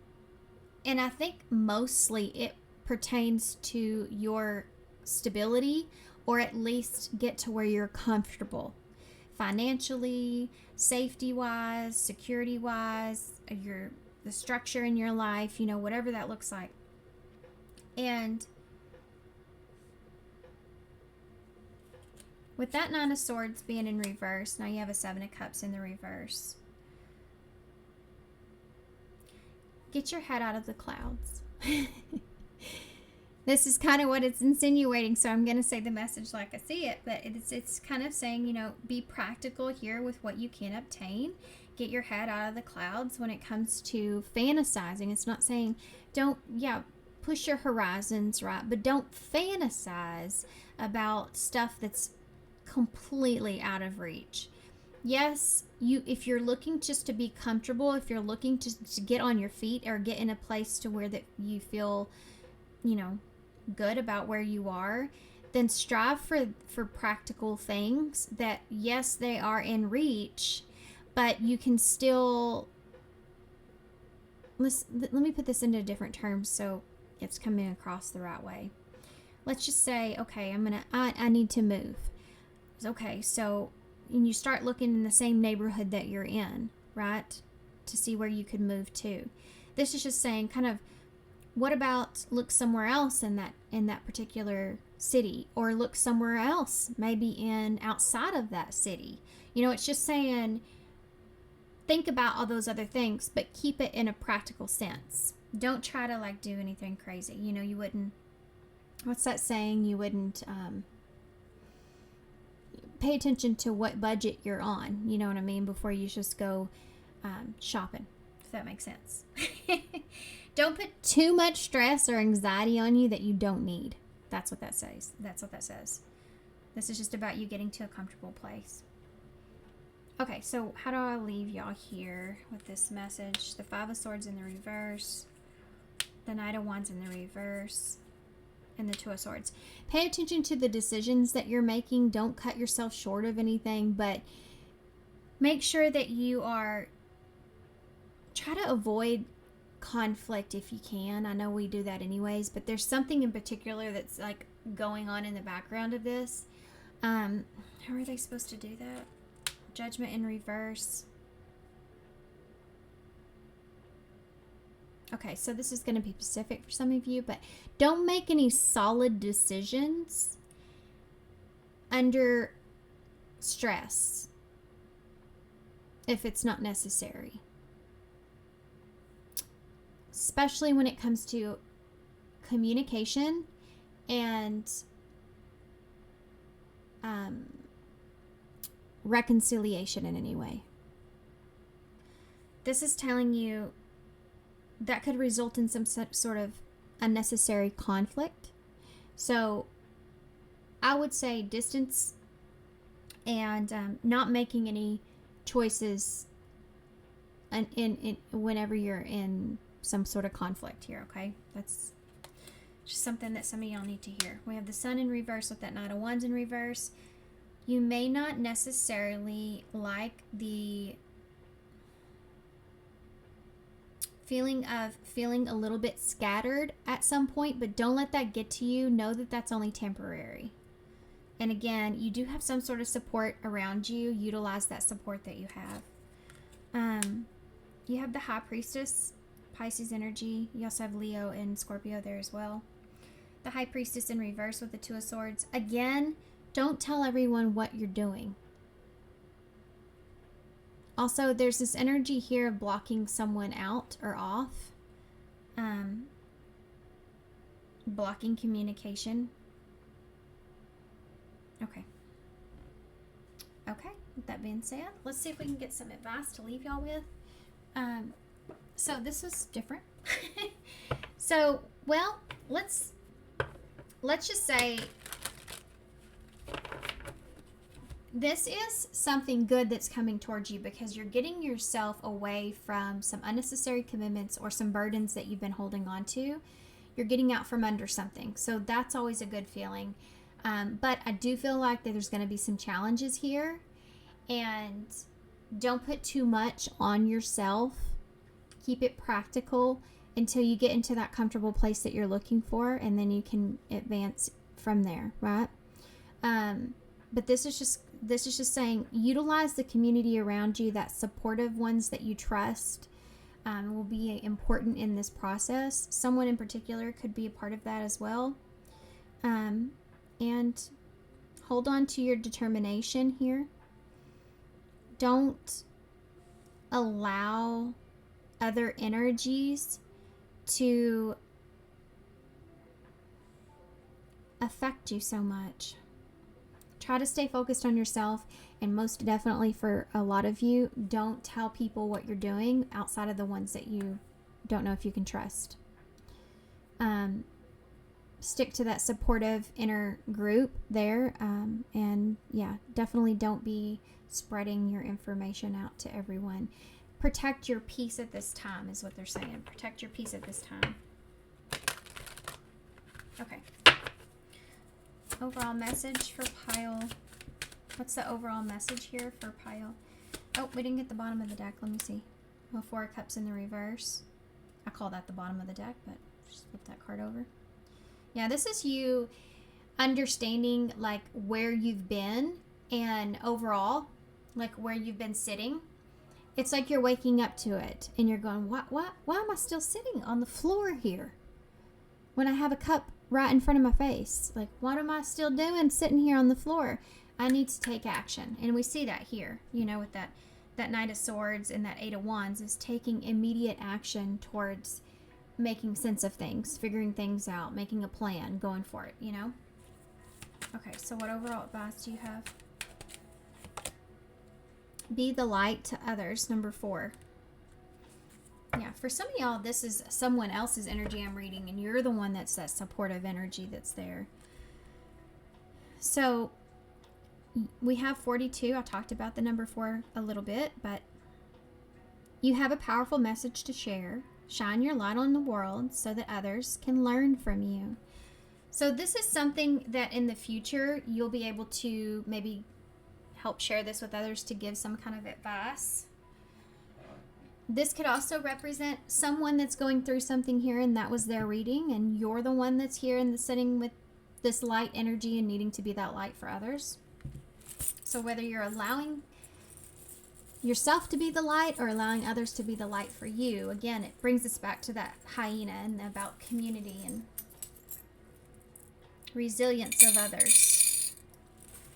I think mostly it pertains to your stability, or at least get to where you're comfortable financially, safety wise, security wise, the structure in your life, whatever that looks like. And with that Nine of Swords being in reverse, now you have a Seven of Cups in the reverse. Get your head out of the clouds. This is kind of what it's insinuating, so I'm going to say the message like I see it, but it's kind of saying, be practical here with what you can obtain. Get your head out of the clouds when it comes to fantasizing. It's not saying push your horizons, right? But don't fantasize about stuff that's completely out of reach. Yes, if you're looking just to be comfortable, if you're looking to get on your feet or get in a place to where that you feel, good about where you are, then strive for practical things that, yes, they are in reach, but you can still, let me put this into different terms so it's coming across the right way. Let's just say, okay, I need to move. Okay, so you start looking in the same neighborhood that you're in, right, to see where you could move to. This is just saying, kind of, what about look somewhere else in that particular city, or look somewhere else maybe outside of that city. It's just saying, think about all those other things, but keep it in a practical sense. Don't try to do anything crazy. You wouldn't, what's that saying? You wouldn't pay attention to what budget you're on, you know what I mean, before you just go shopping, if that makes sense. Don't put too much stress or anxiety on you that you don't need. That's what that says. This is just about you getting to a comfortable place. Okay, so how do I leave y'all here with this message? The Five of Swords in the reverse, the Knight of Wands in the reverse, and the Two of Swords. Pay attention to the decisions that you're making. Don't cut yourself short of anything, but make sure that try to avoid conflict if you can. I know we do that anyways, but there's something in particular that's going on in the background of this. How are they supposed to do that? Judgment in reverse. Okay, so this is going to be specific for some of you, but don't make any solid decisions under stress if it's not necessary. Especially when it comes to communication and reconciliation in any way. This is telling you that could result in some sort of unnecessary conflict. So I would say distance and not making any choices in whenever you're in some sort of conflict here, okay? That's just something that some of y'all need to hear. We have the Sun in reverse with that Knight of Wands in reverse. You may not necessarily like the feeling of feeling a little bit scattered at some point, but don't let that get to you. Know that that's only temporary. And again, you do have some sort of support around you. Utilize that support that you have. You have the High Priestess, Pisces energy. You also have Leo and Scorpio there as well. The High Priestess in reverse with the Two of Swords. Again, don't tell everyone what you're doing. Also, there's this energy here of blocking someone out or off. Blocking communication. Okay. With that being said, let's see if we can get some advice to leave y'all with. So this is different. So, well, let's just say this is something good that's coming towards you because you're getting yourself away from some unnecessary commitments or some burdens that you've been holding on to. you're getting out from under something. So that's always a good feeling. But I do feel like that there's going to be some challenges here, and don't put too much on yourself. Keep it practical until you get into that comfortable place that you're looking for, and then you can advance from there, right? But this is just saying, utilize the community around you, that supportive ones that you trust, will be important in this process. Someone in particular could be a part of that as well. And hold on to your determination here. Don't allow other energies to affect you so much. Try to stay focused on yourself, and most definitely for a lot of you, don't tell people what you're doing outside of the ones that you don't know if you can trust. Stick to that supportive inner group there, and yeah, definitely don't be spreading your information out to everyone. Protect your peace at this time is what they're saying. Protect your peace at this time. Okay. Overall message for pile. What's the overall message here for pile? Oh, we didn't get the bottom of the deck. Let me see. Well, 4 of Cups in the reverse. I call that the bottom of the deck, but just flip that card over. Yeah, this is you understanding like where you've been and overall, like where you've been sitting. It's like you're waking up to it and you're going, why am I still sitting on the floor here when I have a cup right in front of my face? Like, what am I still doing sitting here on the floor? I need to take action. And we see that here, you know, with that Knight of Swords and that 8 of Wands is taking immediate action towards making sense of things, figuring things out, making a plan, going for it, you know? Okay, so what overall advice do you have? Be the light to others, number 4. Yeah, for some of y'all, this is someone else's energy I'm reading, and you're the one that's that supportive energy that's there. So we have 42. I talked about the number 4 a little bit, but you have a powerful message to share. Shine your light on the world so that others can learn from you. So this is something that in the future you'll be able to maybe help share this with others to give some kind of advice. This could also represent someone that's going through something here and that was their reading, and you're the one that's here and sitting with this light energy and needing to be that light for others. So whether you're allowing yourself to be the light or allowing others to be the light for you, again, it brings us back to that hyena and about community and resilience of others,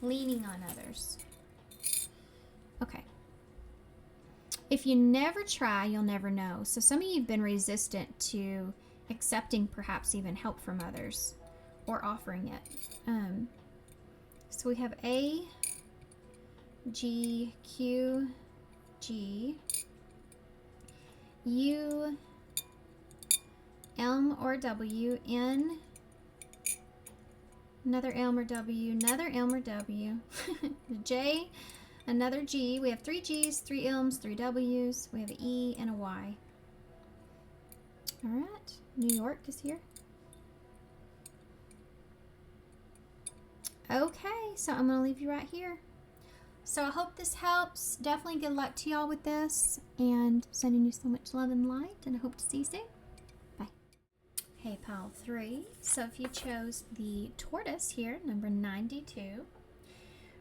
leaning on others. Okay. If you never try, you'll never know. So some of you have been resistant to accepting perhaps even help from others or offering it. So we have A, G, Q, G, U, M or W, N, another M or W, another M or W, J, another G. We have 3 G's, 3 M's, 3 W's. We have an E and a Y. All right, New York is here. Okay, so I'm going to leave you right here. So I hope this helps. Definitely good luck to y'all with this, and sending you so much love and light, and I hope to see you soon. Bye. Hey, pile 3. So if you chose the Tortoise here, number 92,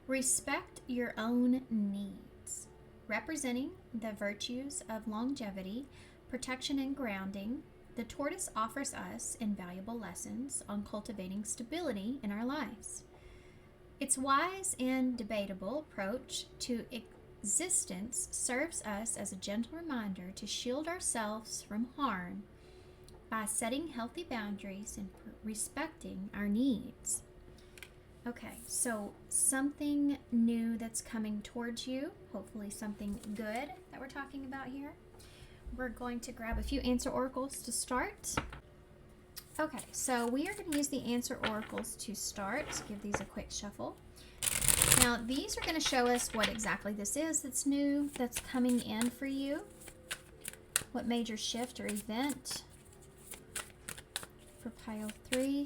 respect your own needs, representing the virtues of longevity, protection, and grounding. The Tortoise offers us invaluable lessons on cultivating stability in our lives. Its wise and debatable approach to existence serves us as a gentle reminder to shield ourselves from harm by setting healthy boundaries and respecting our needs. Okay, so something new that's coming towards you, hopefully something good that we're talking about here. We're going to grab a few answer oracles to start. Okay, so we are going to use the answer oracles to start. Give these a quick shuffle. Now, these are going to show us what exactly this is that's new, that's coming in for you. What major shift or event for pile 3,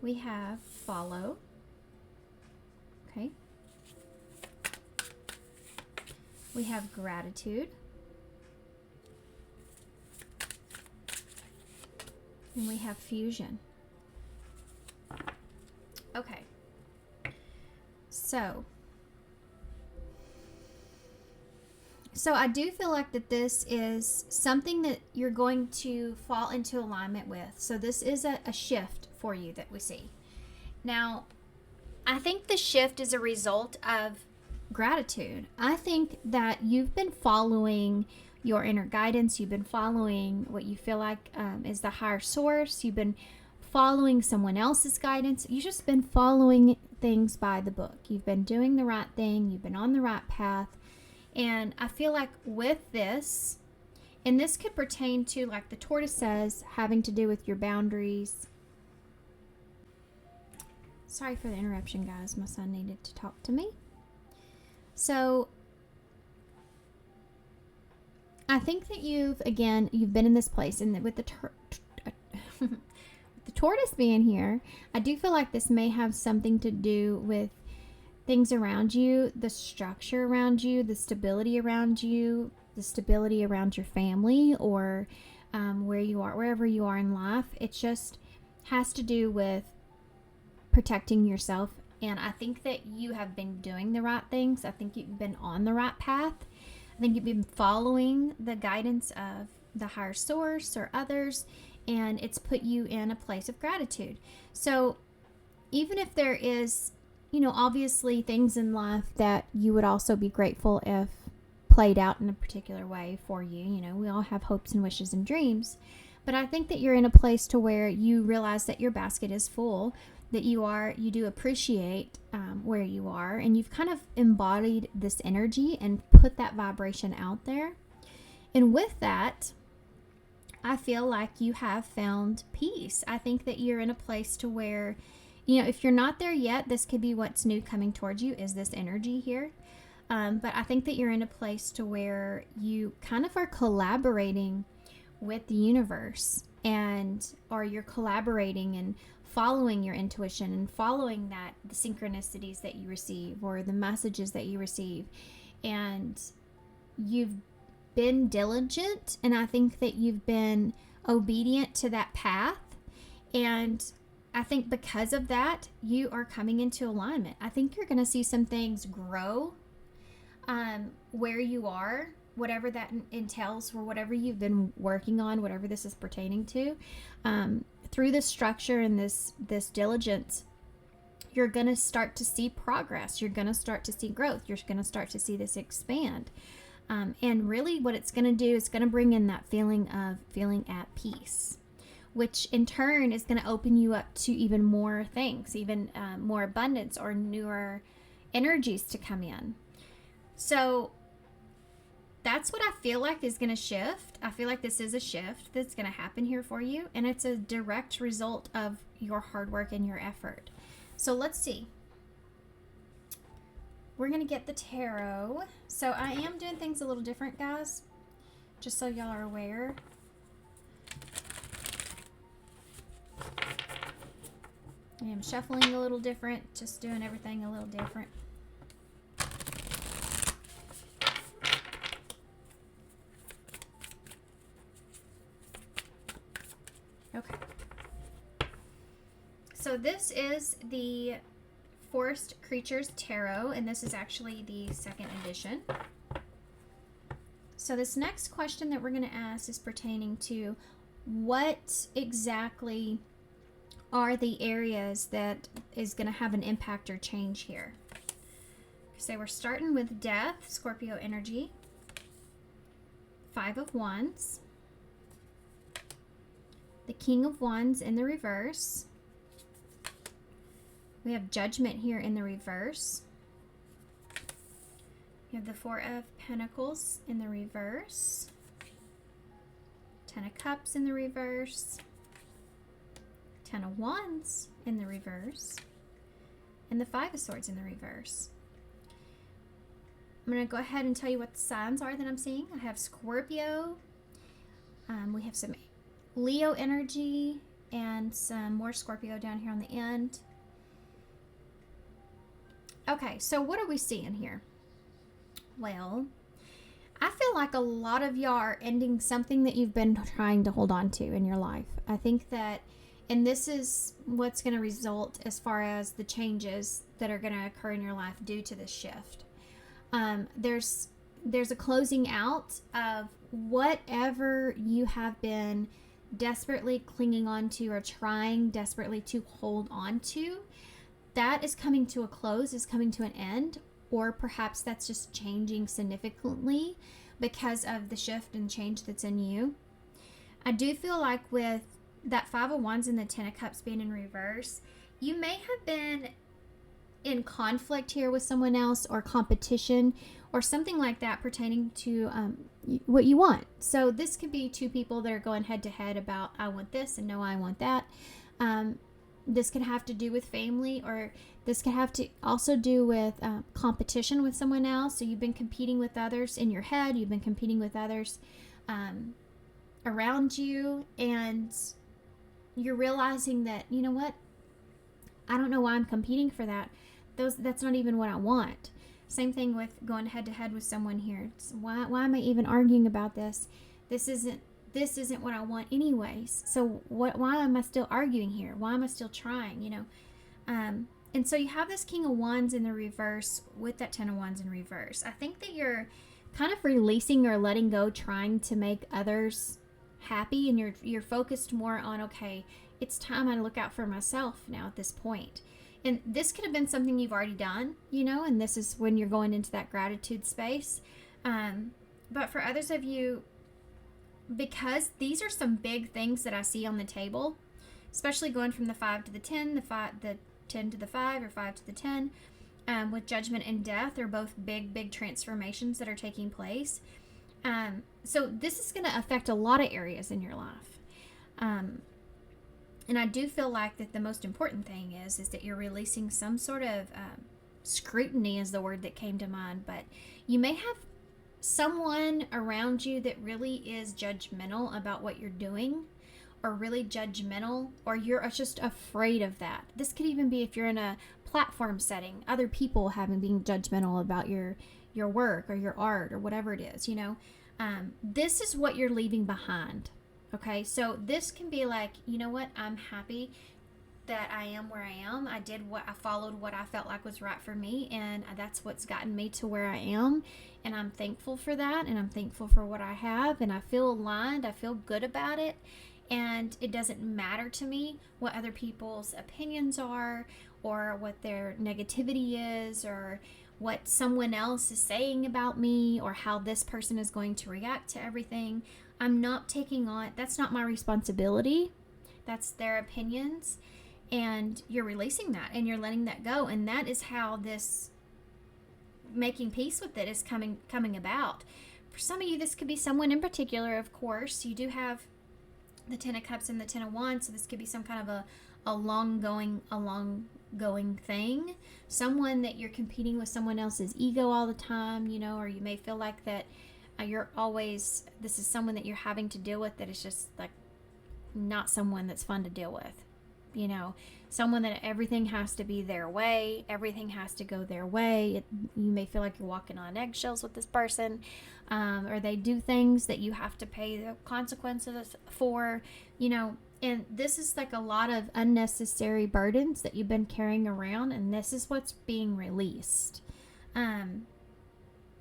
we have follow. Okay. We have gratitude. And we have fusion. Okay. So I do feel like that this is something that you're going to fall into alignment with. So this is a shift for you that we see. Now, I think the shift is a result of gratitude. I think that you've been following your inner guidance. You've been following what you feel like is the higher source. You've been following someone else's guidance. You've just been following things by the book. You've been doing the right thing. You've been on the right path. And I feel like with this, and this could pertain to, like the tortoise says, having to do with your boundaries. Sorry for the interruption, guys. My son needed to talk to me. So I think that you've been in this place, and with the tortoise being here, I do feel like this may have something to do with things around you, the structure around you, the stability around you, the stability around your family, or wherever you are in life. It just has to do with protecting yourself. And I think that you have been doing the right things. I think you've been on the right path. I think you've been following the guidance of the higher source or others, and it's put you in a place of gratitude. So even if there is, obviously things in life that you would also be grateful if played out in a particular way for you. We all have hopes and wishes and dreams, but I think that you're in a place to where you realize that your basket is full, that you do appreciate where you are, and you've kind of embodied this energy and put that vibration out there. And with that, I feel like you have found peace. I think that you're in a place to where, if you're not there yet, this could be what's new coming towards you, is this energy here. But I think that you're in a place to where you kind of are collaborating with the universe, or you're collaborating and following your intuition and following the synchronicities that you receive or the messages that you receive. And you've been diligent, and I think that you've been obedient to that path. And I think because of that, you are coming into alignment. I think you're going to see some things grow where you are, whatever that entails, or whatever you've been working on, whatever this is pertaining to. Through this structure and this diligence, you're going to start to see progress. You're going to start to see growth. You're going to start to see this expand. And really what it's going to do is going to bring in that feeling of feeling at peace, which in turn is going to open you up to even more things, even more abundance or newer energies to come in. So that's what I feel like is going to shift. I feel like this is a shift that's going to happen here for you, and it's a direct result of your hard work and your effort. So let's see. We're going to get the tarot. So I am doing things a little different, guys, just so y'all are aware. I am shuffling a little different, just doing everything a little different. Okay. So this is the Forest Creatures Tarot, and this is actually the second edition. So this next question that we're going to ask is pertaining to what exactly are the areas that is going to have an impact or change here. So we're starting with Death, Scorpio energy, 5 of Wands, the King of Wands in the reverse. We have Judgment here in the reverse. You have the 4 of Pentacles in the reverse, 10 of Cups in the reverse, 10 of Wands in the reverse, and the 5 of Swords in the reverse. I'm going to go ahead and tell you what the signs are that I'm seeing. I have Scorpio. We have some Leo energy and some more Scorpio down here on the end. Okay, so what are we seeing here? Well, I feel like a lot of y'all are ending something that you've been trying to hold on to in your life. I think that, and this is what's going to result as far as the changes that are going to occur in your life due to this shift. There's a closing out of whatever you have been desperately clinging on to or trying desperately to hold on to. That is coming to a close, is coming to an end, or perhaps that's just changing significantly because of the shift and change that's in you. I do feel like with that Five of Wands and the Ten of Cups being in reverse, you may have been in conflict here with someone else or competition or something like that pertaining to what you want. So this could be two people that are going head to head about, I want this and no, I want that. This could have to do with family, or this could have to also do with competition with someone else. So you've been competing with others in your head. You've been competing with others around you. And you're realizing that, you know what? I don't know why I'm competing for that. That's not even what I want. Same thing with going head to head with someone here. It's, why am I even arguing about this? This isn't what I want anyways. So why am I still arguing here? Why am I still trying, you know? And so you have this King of Wands in the reverse with that Ten of Wands in reverse. I think that you're kind of releasing or letting go, trying to make others happy, and you're focused more on, okay, it's time I look out for myself now at this point. And this could have been something you've already done, you know, and this is when you're going into that gratitude space. But for others of you, because these are some big things that I see on the table, especially going from the 5 to the 10, the 10 to the 5, or 5 to the 10, with judgment and death are both big transformations that are taking place. So this is going to affect a lot of areas in your life. And I do feel like that the most important thing is that you're releasing some sort of scrutiny is the word that came to mind, but you may have someone around you that really is judgmental about what you're doing, or really judgmental, or you're just afraid of that. This could even be if you're in a platform setting, other people being judgmental about your work or your art or whatever it is, you know. This is what you're leaving behind. Okay, so this can be like, you know what, I'm happy that I am where I am. I followed what I felt like was right for me, and that's what's gotten me to where I am, and I'm thankful for that, and I'm thankful for what I have, and I feel aligned, I feel good about it, and it doesn't matter to me what other people's opinions are, or what their negativity is, or what someone else is saying about me, or how this person is going to react to everything. I'm not taking on, that's not my responsibility. That's their opinions. And you're releasing that, and you're letting that go. And that is how this making peace with it is coming about. For some of you, this could be someone in particular, of course. You do have the Ten of Cups and the Ten of Wands, so this could be some kind of a long going thing. Someone that you're competing with someone else's ego all the time, you know, or you may feel like that this is someone that you're having to deal with that is just like not someone that's fun to deal with, you know, someone that everything has to be their way, everything has to go their way. You may feel like you're walking on eggshells with this person, or they do things that you have to pay the consequences for, you know. And this is like a lot of unnecessary burdens that you've been carrying around, and this is what's being released.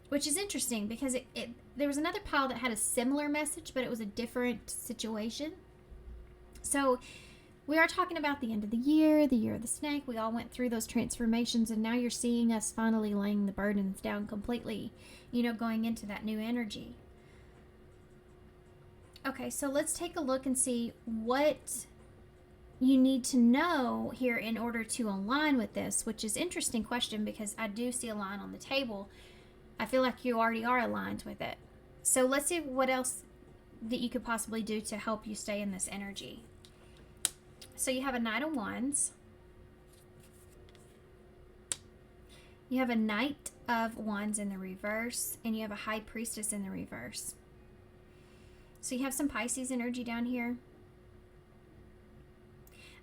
Which is interesting because there was another pile that had a similar message, but it was a different situation. So we are talking about the end of the year of the snake. We all went through those transformations, and now you're seeing us finally laying the burdens down completely, you know, going into that new energy. Okay, so let's take a look and see what you need to know here in order to align with this, which is an interesting question because I do see a line on the table. I feel like you already are aligned with it. So let's see what else that you could possibly do to help you stay in this energy. So you have a Knight of Wands. You have a Knight of Wands in the reverse, and you have a High Priestess in the reverse. So you have some Pisces energy down here.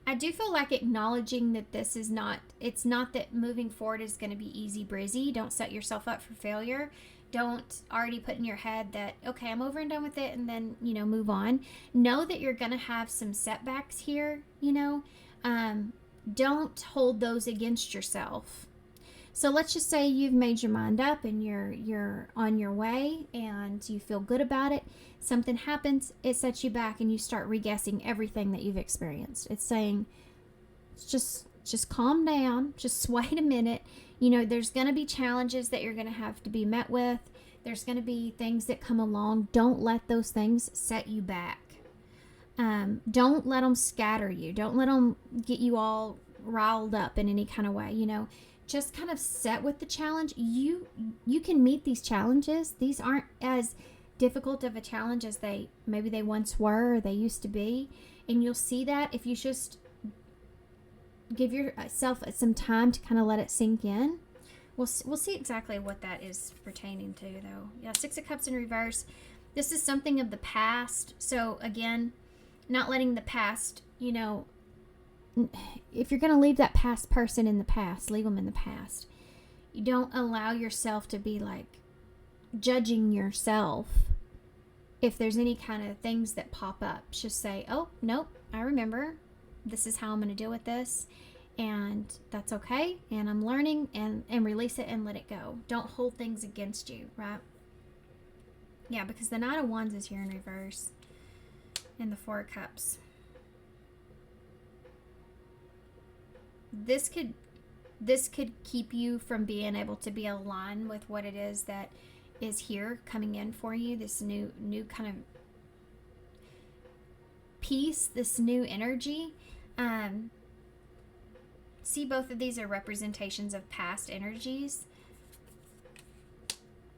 I do feel like acknowledging that this is not, it's not that moving forward is going to be easy breezy. Don't set yourself up for failure. Don't already put in your head that, okay, I'm over and done with it, and then, move on. Know that you're going to have some setbacks here, Don't hold those against yourself. So let's just say you've made your mind up and you're on your way and you feel good about it. Something happens, it sets you back, and you start re-guessing everything that you've experienced. It's saying, just calm down, just wait a minute. There's going to be challenges that you're going to have to be met with. There's going to be things that come along. Don't let those things set you back. Don't let them scatter you. Don't let them get you all riled up in any kind of way. Just kind of set with the challenge. You can meet these challenges. These aren't as difficult of a challenge as maybe they once were or they used to be. And you'll see that if you just give yourself some time to kind of let it sink in. We'll see exactly what that is pertaining to, though. Yeah, Six of Cups in reverse. This is something of the past. So again, not letting the past, if you're going to leave that past person in the past, leave them in the past. You don't allow yourself to be like judging yourself if there's any kind of things that pop up. Just say, oh, nope, I remember. This is how I'm going to deal with this. And that's okay. And I'm learning, and release it and let it go. Don't hold things against you, right? Yeah, because the Knight of Wands is here in reverse. And the Four of Cups. This could keep you from being able to be aligned with what it is that is here coming in for you. This new kind of peace, this new energy. See, both of these are representations of past energies.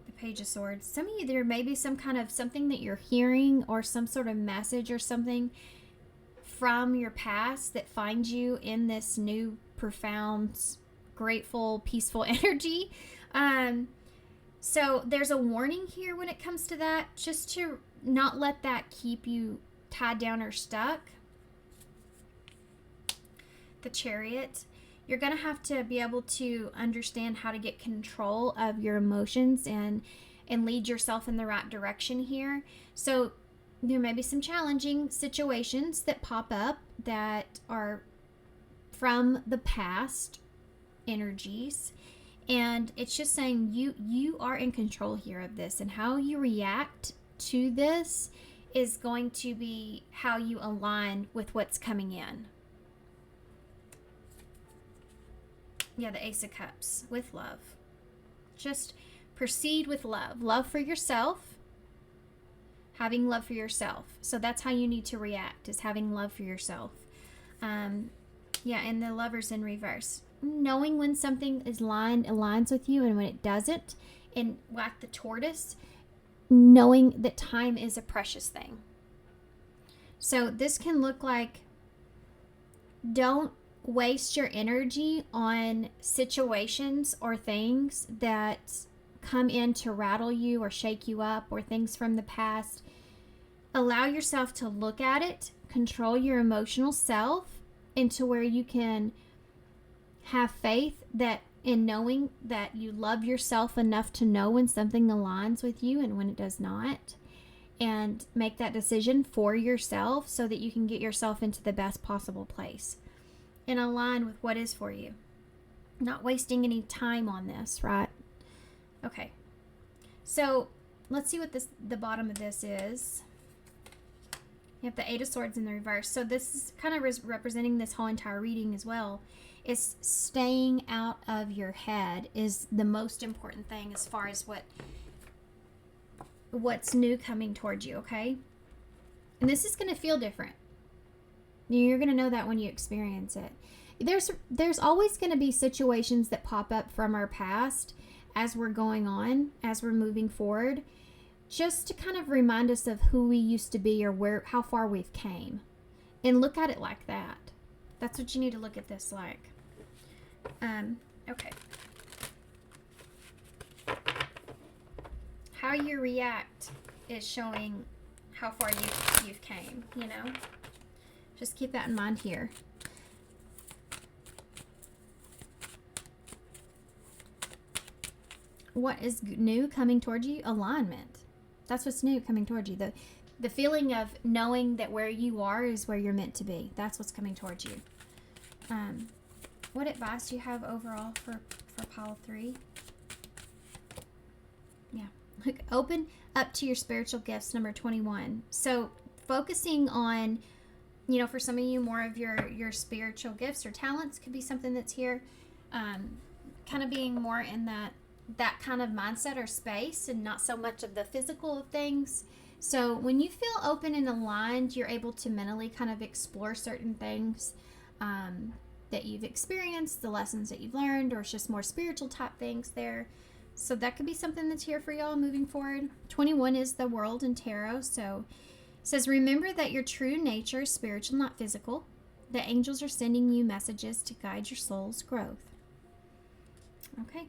The Page of Swords. Some of you, there may be some kind of something that you're hearing, or some sort of message or something from your past that finds you in this new, profound, grateful, peaceful energy. So there's a warning here when it comes to that, just to not let that keep you tied down or stuck. The Chariot. You're going to have to be able to understand how to get control of your emotions and lead yourself in the right direction here. So there may be some challenging situations that pop up that are from the past energies, and it's just saying you are in control here of this, and how you react to this is going to be how you align with what's coming in. Yeah, the Ace of Cups with love. Just proceed with love. Love for yourself. Having love for yourself. So that's how you need to react, is having love for yourself. Yeah, and the Lovers in reverse. Knowing when something aligns with you and when it doesn't. And like the Tortoise, knowing that time is a precious thing. So this can look like, don't waste your energy on situations or things that come in to rattle you or shake you up, or things from the past. Allow yourself to look at it, control your emotional self into where you can have faith that in knowing that you love yourself enough to know when something aligns with you and when it does not, and make that decision for yourself so that you can get yourself into the best possible place and align with what is for you. Not wasting any time on this, right? Okay. So let's see what the bottom of this is. You have the Eight of Swords in the reverse. So this is kind of representing this whole entire reading as well. It's staying out of your head is the most important thing as far as what's new coming towards you, okay? And this is going to feel different. You're going to know that when you experience it. There's always going to be situations that pop up from our past as we're going on, as we're moving forward, just to kind of remind us of who we used to be or how far we've came. And look at it like that. That's what you need to look at this like. Okay. How you react is showing how far you've came, you know? Just keep that in mind here. what is new coming towards you? Alignment. That's what's new coming towards you. The feeling of knowing that where you are is where you're meant to be. That's what's coming towards you. What advice do you have overall for pile 3? Yeah. Look, open up to your spiritual gifts, number 21. So focusing on, you know, for some of you, more of your spiritual gifts or talents could be something that's here. Kind of being more in that kind of mindset or space and not so much of the physical of things. So when you feel open and aligned, you're able to mentally kind of explore certain things that you've experienced, the lessons that you've learned, or it's just more spiritual type things there. So that could be something that's here for y'all moving forward. 21 is the world in tarot. So it says, remember that your true nature is spiritual, not physical. The angels are sending you messages to guide your soul's growth. Okay.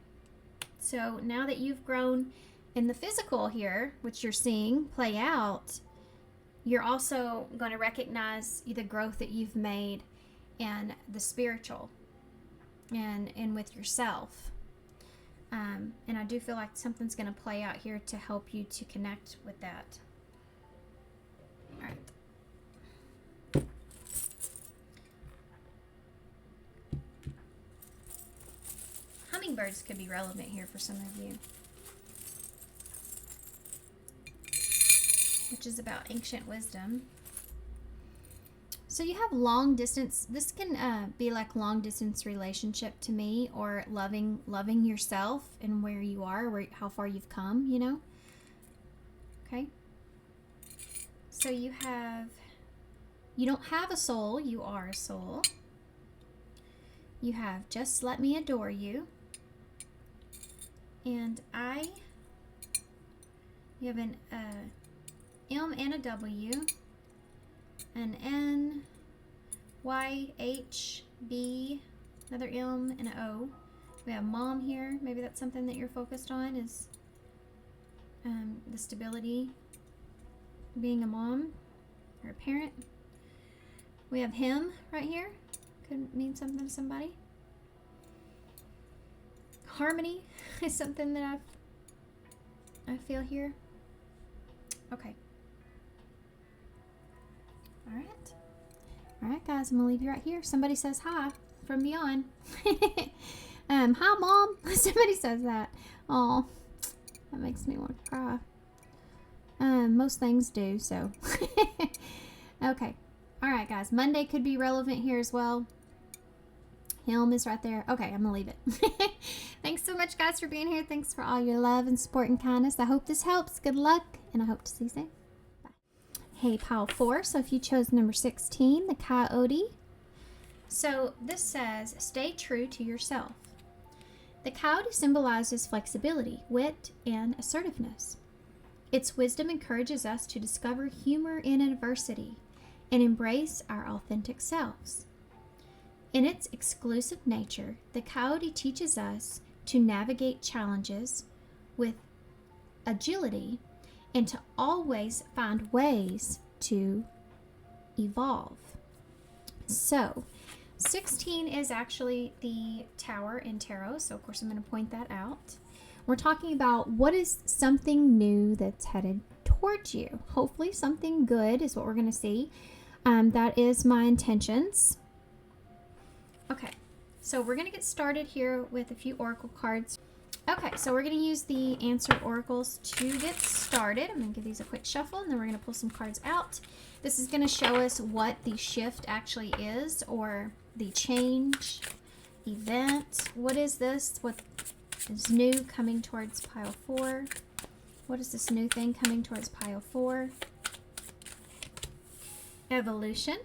So now that you've grown in the physical here, which you're seeing play out, you're also going to recognize the growth that you've made in the spiritual and with yourself. And I do feel like something's going to play out here to help you to connect with that. All right. Hummingbirds could be relevant here for some of you, which is about ancient wisdom. So you have long distance. This can be like long distance relationship to me, or loving yourself and where you are, how far you've come, you know. Okay. So you don't have a soul, you are a soul. You have just let me adore you. And you have an M and a W, an N, Y, H, B, another M, and an O. We have mom here. Maybe that's something that you're focused on, is the stability, being a mom or a parent. We have him right here. Could mean something to somebody. Harmony is something that I feel here. Okay. All right, guys, I'm gonna leave you right here. Somebody says hi from beyond. Hi, Mom. Somebody says that. Oh, that makes me want to cry. Most things do, so. Okay. All right, guys. Monday could be relevant here as well. Helm is right there. Okay, I'm gonna leave it. Thanks so much, guys, for being here. Thanks for all your love and support and kindness. I hope this helps. Good luck, and I hope to see you soon. Bye. Hey, pile 4. So if you chose number 16, the Coyote. So this says, stay true to yourself. The Coyote symbolizes flexibility, wit, and assertiveness. Its wisdom encourages us to discover humor in adversity and embrace our authentic selves. In its exclusive nature, the Coyote teaches us to navigate challenges with agility and to always find ways to evolve. So, 16 is actually the Tower in Tarot, so of course I'm going to point that out. We're talking about what is something new that's headed towards you. Hopefully something good is what we're going to see. That is my intentions. Okay, so we're going to get started here with a few oracle cards. Okay, so we're going to use the answer oracles to get started. I'm going to give these a quick shuffle, and then we're going to pull some cards out. This is going to show us what the shift actually is, or the change, event. What is this? What is new coming towards pile 4? What is this new thing coming towards pile 4? Evolution.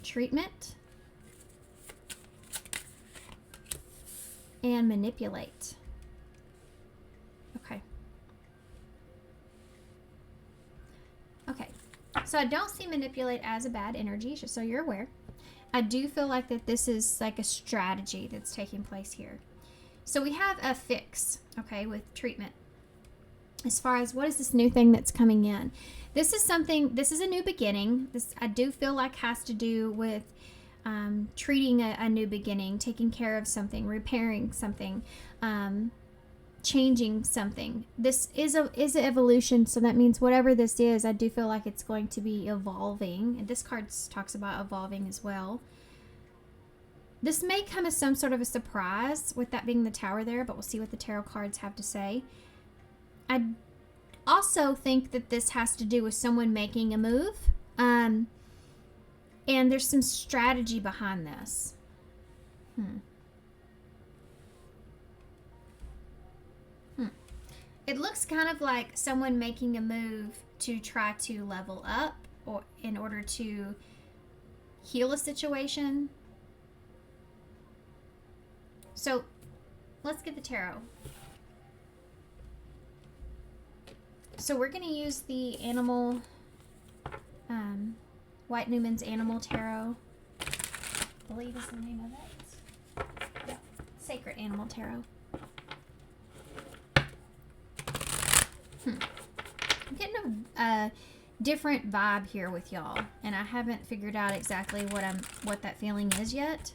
Treatment. And manipulate. Okay. Okay. So I don't see manipulate as a bad energy, just so you're aware. I do feel like that this is like a strategy that's taking place here. So we have a fix, okay, with treatment. As far as what is this new thing that's coming in? This is something, this is a new beginning. This I do feel like has to do with treating a new beginning, taking care of something, repairing something, changing something. This is an evolution, so that means whatever this is, I do feel like it's going to be evolving. And this card talks about evolving as well. This may come as some sort of a surprise, with that being the Tower there, but we'll see what the tarot cards have to say. I also think that this has to do with someone making a move. And there's some strategy behind this. It looks kind of like someone making a move to try to level up, or in order to heal a situation. So let's get the tarot. So we're going to use the animal, White Newman's Animal Tarot. I believe is the name of it. Yeah, Sacred Animal Tarot. I'm getting a different vibe here with y'all, and I haven't figured out exactly what that feeling is yet.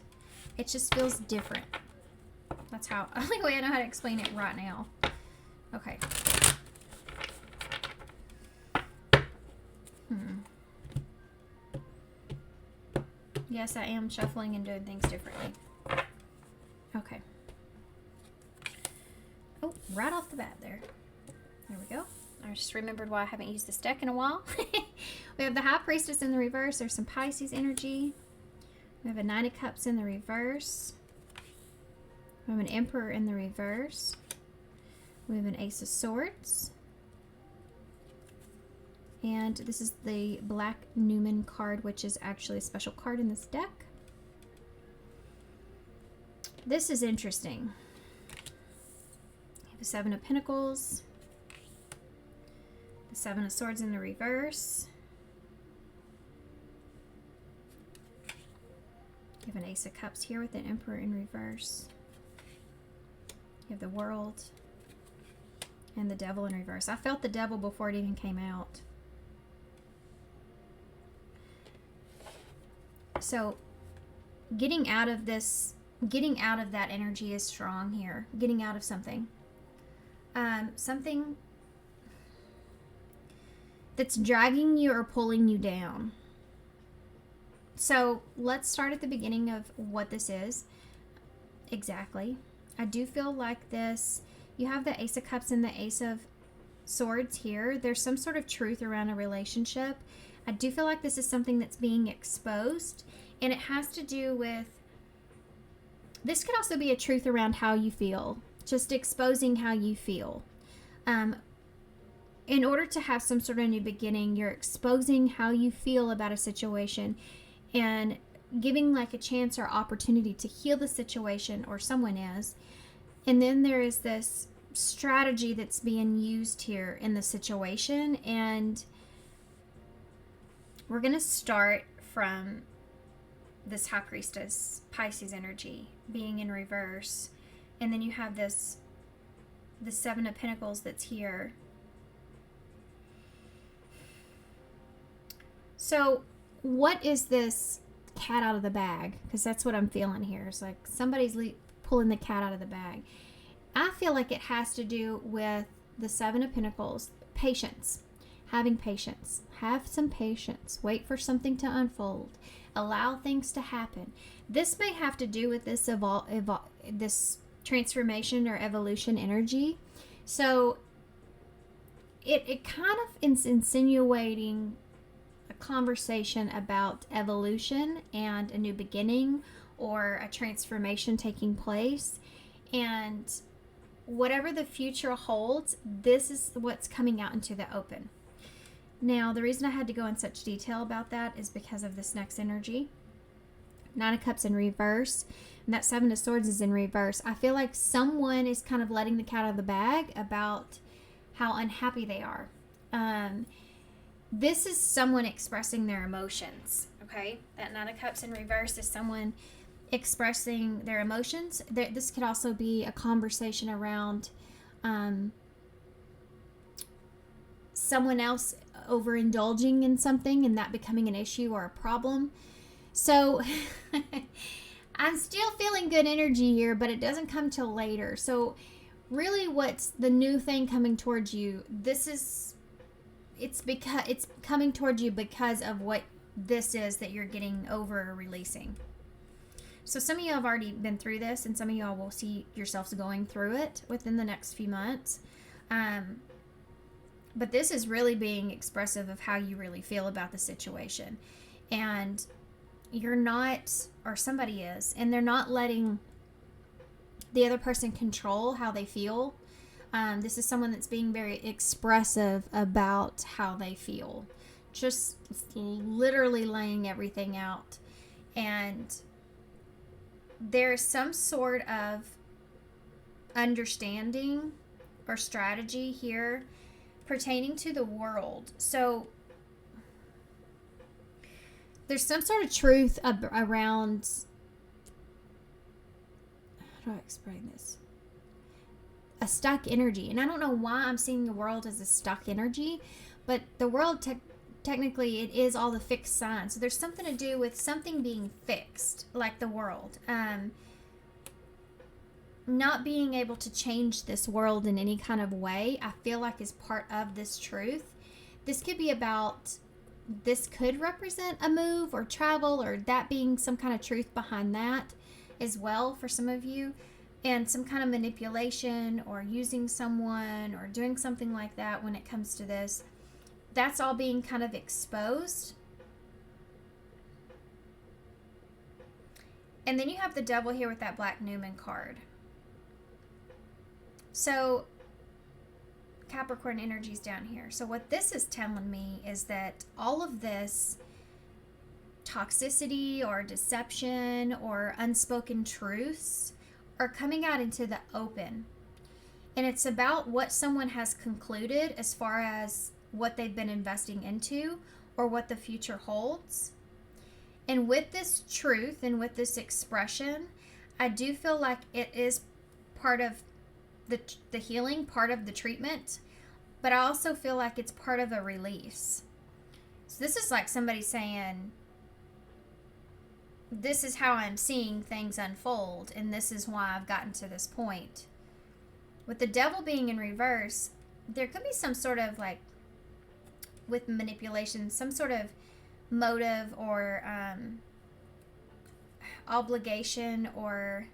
It just feels different. That's how, only way I know how to explain it right now. Okay. Yes, I am shuffling and doing things differently. Okay. Oh, right off the bat there. There we go. I just remembered why I haven't used this deck in a while. We have the High Priestess in the reverse. There's some Pisces energy. We have a Nine of Cups in the reverse. We have an Emperor in the reverse. We have an Ace of Swords. And this is the Black Newman card, which is actually a special card in this deck. This is interesting. We have the Seven of Pentacles. The Seven of Swords in the reverse. You have an Ace of Cups here with an Emperor in reverse. You have the World and the Devil in reverse. I felt the Devil before it even came out. So getting out of that energy is strong here. Getting out of something. Something that's dragging you or pulling you down. So let's start at the beginning of what this is exactly. I do feel like this, you have the Ace of Cups and the Ace of Swords here. There's some sort of truth around a relationship. I do feel like this is something that's being exposed, and it has to do with, this could also be a truth around how you feel, just exposing how you feel. In order to have some sort of new beginning, you're exposing how you feel about a situation and giving like a chance or opportunity to heal the situation, or someone is. And then there is this strategy that's being used here in the situation, and we're going to start from this High Priestess Pisces energy being in reverse, and then you have the Seven of Pentacles that's here. So what is this cat out of the bag? Because that's what I'm feeling here. It's like somebody's pulling the cat out of the bag. I feel like it has to do with the Seven of Pentacles. Patience. Having patience. Have some patience. Wait for something to unfold. Allow things to happen. This may have to do with this this transformation or evolution energy. So it kind of is insinuating a conversation about evolution and a new beginning, or a transformation taking place. And whatever the future holds, this is what's coming out into the open. Now, the reason I had to go in such detail about that is because of this next energy. Nine of Cups in reverse, and that Seven of Swords is in reverse. I feel like someone is kind of letting the cat out of the bag about how unhappy they are. This is someone expressing their emotions, okay? That Nine of Cups in reverse is someone expressing their emotions. This could also be a conversation around someone else overindulging in something and that becoming an issue or a problem. So I'm still feeling good energy here, but it doesn't come till later. So really, what's the new thing coming towards you? It's coming towards you because of what this is that you're getting over or releasing. So some of you have already been through this, and some of y'all will see yourselves going through it within the next few months. But this is really being expressive of how you really feel about the situation. And you're not, or somebody is, and they're not letting the other person control how they feel. This is someone that's being very expressive about how they feel. Just literally laying everything out. And there's some sort of understanding or strategy here pertaining to the world. So there's some sort of truth around, how do I explain this? A stuck energy. And I don't know why I'm seeing the world as a stuck energy, but the world technically it is all the fixed signs. So there's something to do with something being fixed, like the world. Not being able to change this world in any kind of way, I feel like is part of this truth. This could be about, this could represent a move or travel, or that being some kind of truth behind that as well for some of you, and some kind of manipulation or using someone or doing something like that when it comes to this. That's all being kind of exposed. And then you have the devil here with that Black Newman card. So Capricorn energy's down here. So what this is telling me is that all of this toxicity or deception or unspoken truths are coming out into the open. And it's about what someone has concluded as far as what they've been investing into or what the future holds. And with this truth and with this expression, I do feel like it is part of the healing, part of the treatment, but I also feel like it's part of a release. So this is like somebody saying, this is how I'm seeing things unfold, and this is why I've gotten to this point. With the devil being in reverse, there could be some sort of, like, with manipulation, some sort of motive or obligation or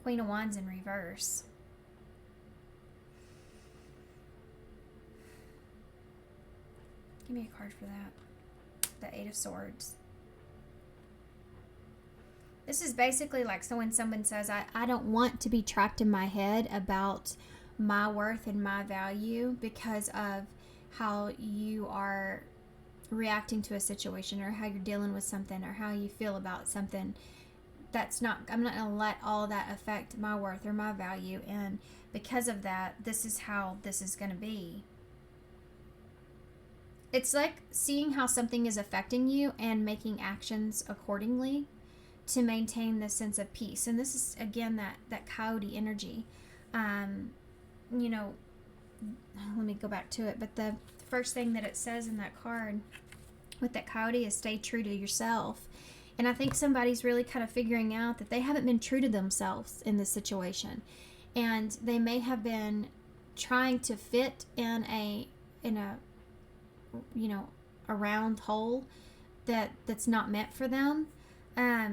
Queen of Wands in reverse. Give me a card for that. The Eight of Swords. This is basically like when someone says, I don't want to be trapped in my head about my worth and my value because of how you are reacting to a situation or how you're dealing with something or how you feel about something. I'm not going to let all that affect my worth or my value. And because of that, this is how this is going to be. It's like seeing how something is affecting you and making actions accordingly to maintain this sense of peace. And this is, again, that Coyote energy. You know, let me go back to it. But the first thing that it says in that card with that Coyote is stay true to yourself. And I think somebody's really kind of figuring out that they haven't been true to themselves in this situation. And they may have been trying to fit in a you know, a round hole that's not meant for them. I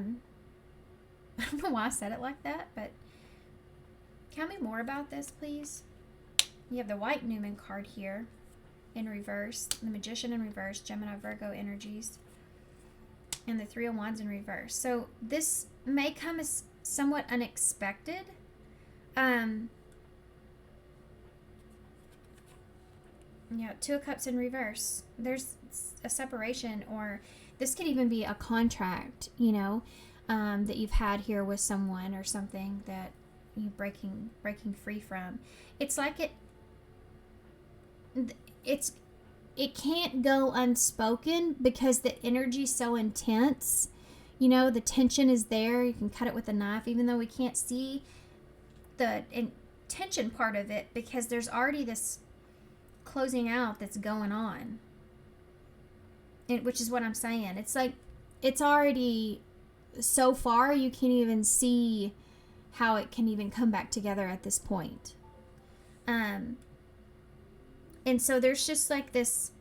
don't know why I said it like that, but tell me more about this, please. You have the White Newman card here in reverse, the Magician in reverse, Gemini, Virgo energies, and the Three of Wands in reverse. So this may come as somewhat unexpected. Yeah, Two of Cups in reverse. There's a separation, or this could even be a contract, you know, that you've had here with someone or something that you're breaking free from. It's like it can't go unspoken because the energy's so intense. You know, the tension is there. You can cut it with a knife, even though we can't see the intention part of it because there's already this closing out that's going on. Which is what I'm saying. It's like, it's already so far, you can't even see how it can even come back together at this point. And so there's just like this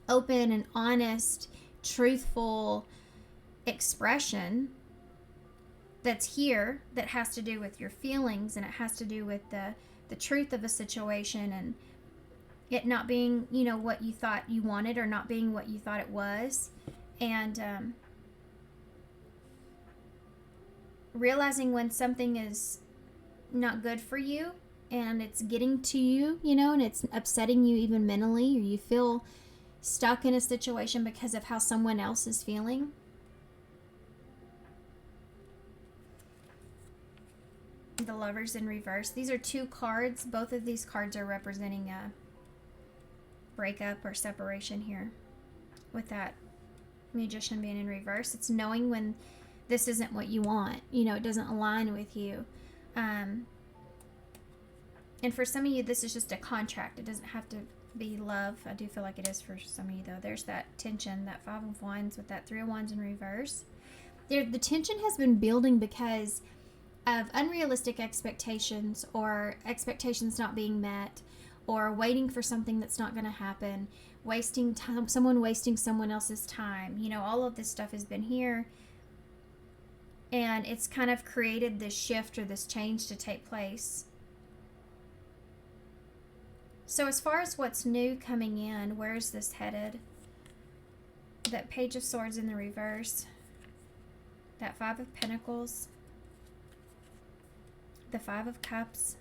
open and honest, truthful expression that's here that has to do with your feelings, and it has to do with the truth of a situation, and it not being, you know, what you thought you wanted, or not being what you thought it was. And realizing when something is not good for you and it's getting to you, you know, and it's upsetting you even mentally, or you feel stuck in a situation because of how someone else is feeling. The Lovers in reverse. These are 2 cards. Both of these cards are representing a breakup or separation here, with that Magician being in reverse. It's knowing when this isn't what you want, you know, it doesn't align with you. And for some of you, this is just a contract. It doesn't have to be love. I do feel like it is for some of you, though. There's that tension, that 5 of Wands with that 3 of Wands in reverse. The tension has been building because of unrealistic expectations, or expectations not being met, or waiting for something that's not going to happen, wasting time, someone wasting someone else's time. You know, all of this stuff has been here, and it's kind of created this shift or this change to take place. So as far as what's new coming in, where is this headed? That Page of Swords in the reverse, that 5 of Pentacles, the 5 of Cups,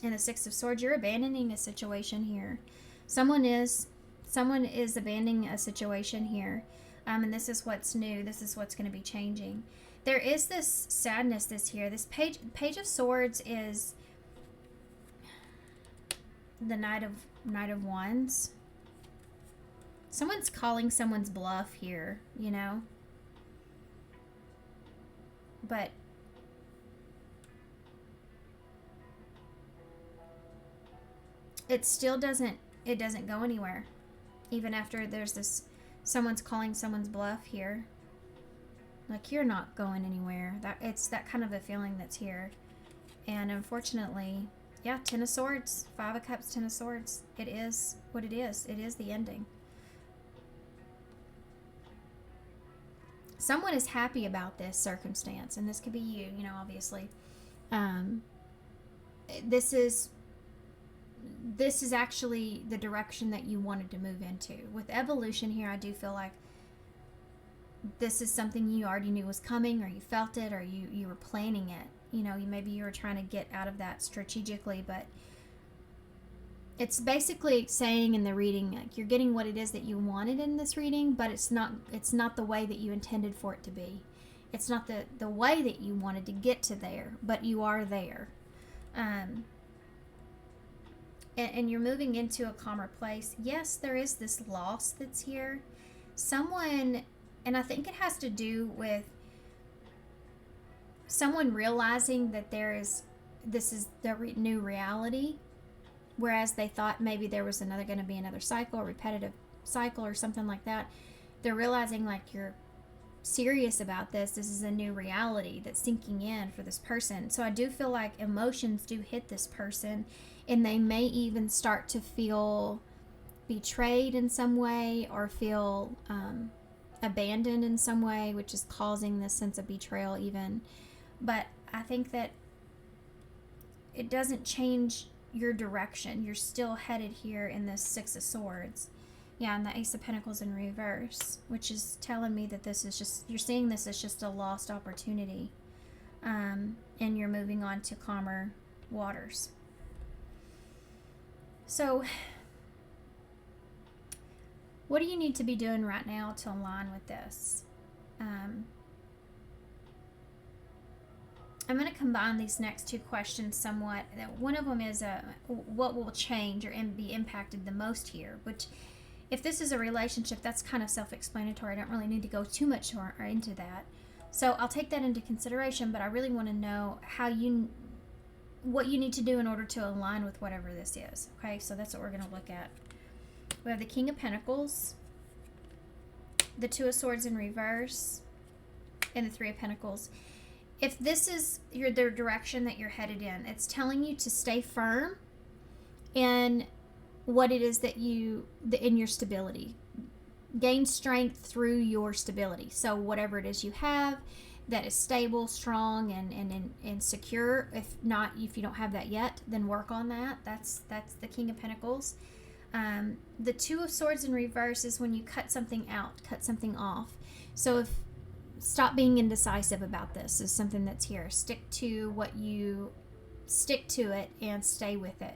and the 6 of Swords. You're abandoning a situation here. Someone is abandoning a situation here. And this is what's new. This is what's going to be changing. There is this sadness that's here. This Page of Swords is the Knight of Wands. Someone's calling someone's bluff here, you know. But it still doesn't go anywhere. Even after there's this, someone's calling someone's bluff here. Like, you're not going anywhere. It's that kind of a feeling that's here. And unfortunately, yeah, 10 of Swords, 5 of Cups, 10 of Swords. It is what it is. It is the ending. Someone is happy about this circumstance, and this could be you, you know, obviously. This is actually the direction that you wanted to move into. With evolution here, I do feel like this is something you already knew was coming, or you felt it, or you were planning it. You know, maybe you were trying to get out of that strategically, but it's basically saying in the reading, like, you're getting what it is that you wanted in this reading, but it's not the way that you intended for it to be. It's not the way that you wanted to get to there, but you are there. And you're moving into a calmer place. Yes, there is this loss that's here. Someone, and I think it has to do with someone realizing that this is the new reality, whereas they thought maybe there was going to be another cycle, a repetitive cycle or something like that. They're realizing, like, you're serious about this. This is a new reality that's sinking in for this person. So I do feel like emotions do hit this person, and they may even start to feel betrayed in some way, or feel abandoned in some way, which is causing this sense of betrayal even. But I think that it doesn't change your direction. You're still headed here in this 6 of Swords. Yeah, and the Ace of Pentacles in reverse, which is telling me that this is just, you're seeing this as just a lost opportunity. And you're moving on to calmer waters. So, what do you need to be doing right now to align with this? I'm going to combine these next 2 questions somewhat. One of them is what will change or be impacted the most here, which, if this is a relationship, that's kind of self-explanatory. I don't really need to go too much more into that. So I'll take that into consideration, but I really want to know what you need to do in order to align with whatever this is. Okay, so that's what we're going to look at. We have the King of Pentacles, the Two of Swords in reverse, and the Three of Pentacles. If this is the direction that you're headed in, it's telling you to stay firm in what it is that in your stability. Gain strength through your stability. So whatever it is you have that is stable, strong, and secure. If you don't have that yet, then work on that. That's the King of Pentacles. The Two of Swords in reverse is when you cut something out, cut something off. So stop being indecisive about this is something that's here. Stick to it and stay with it.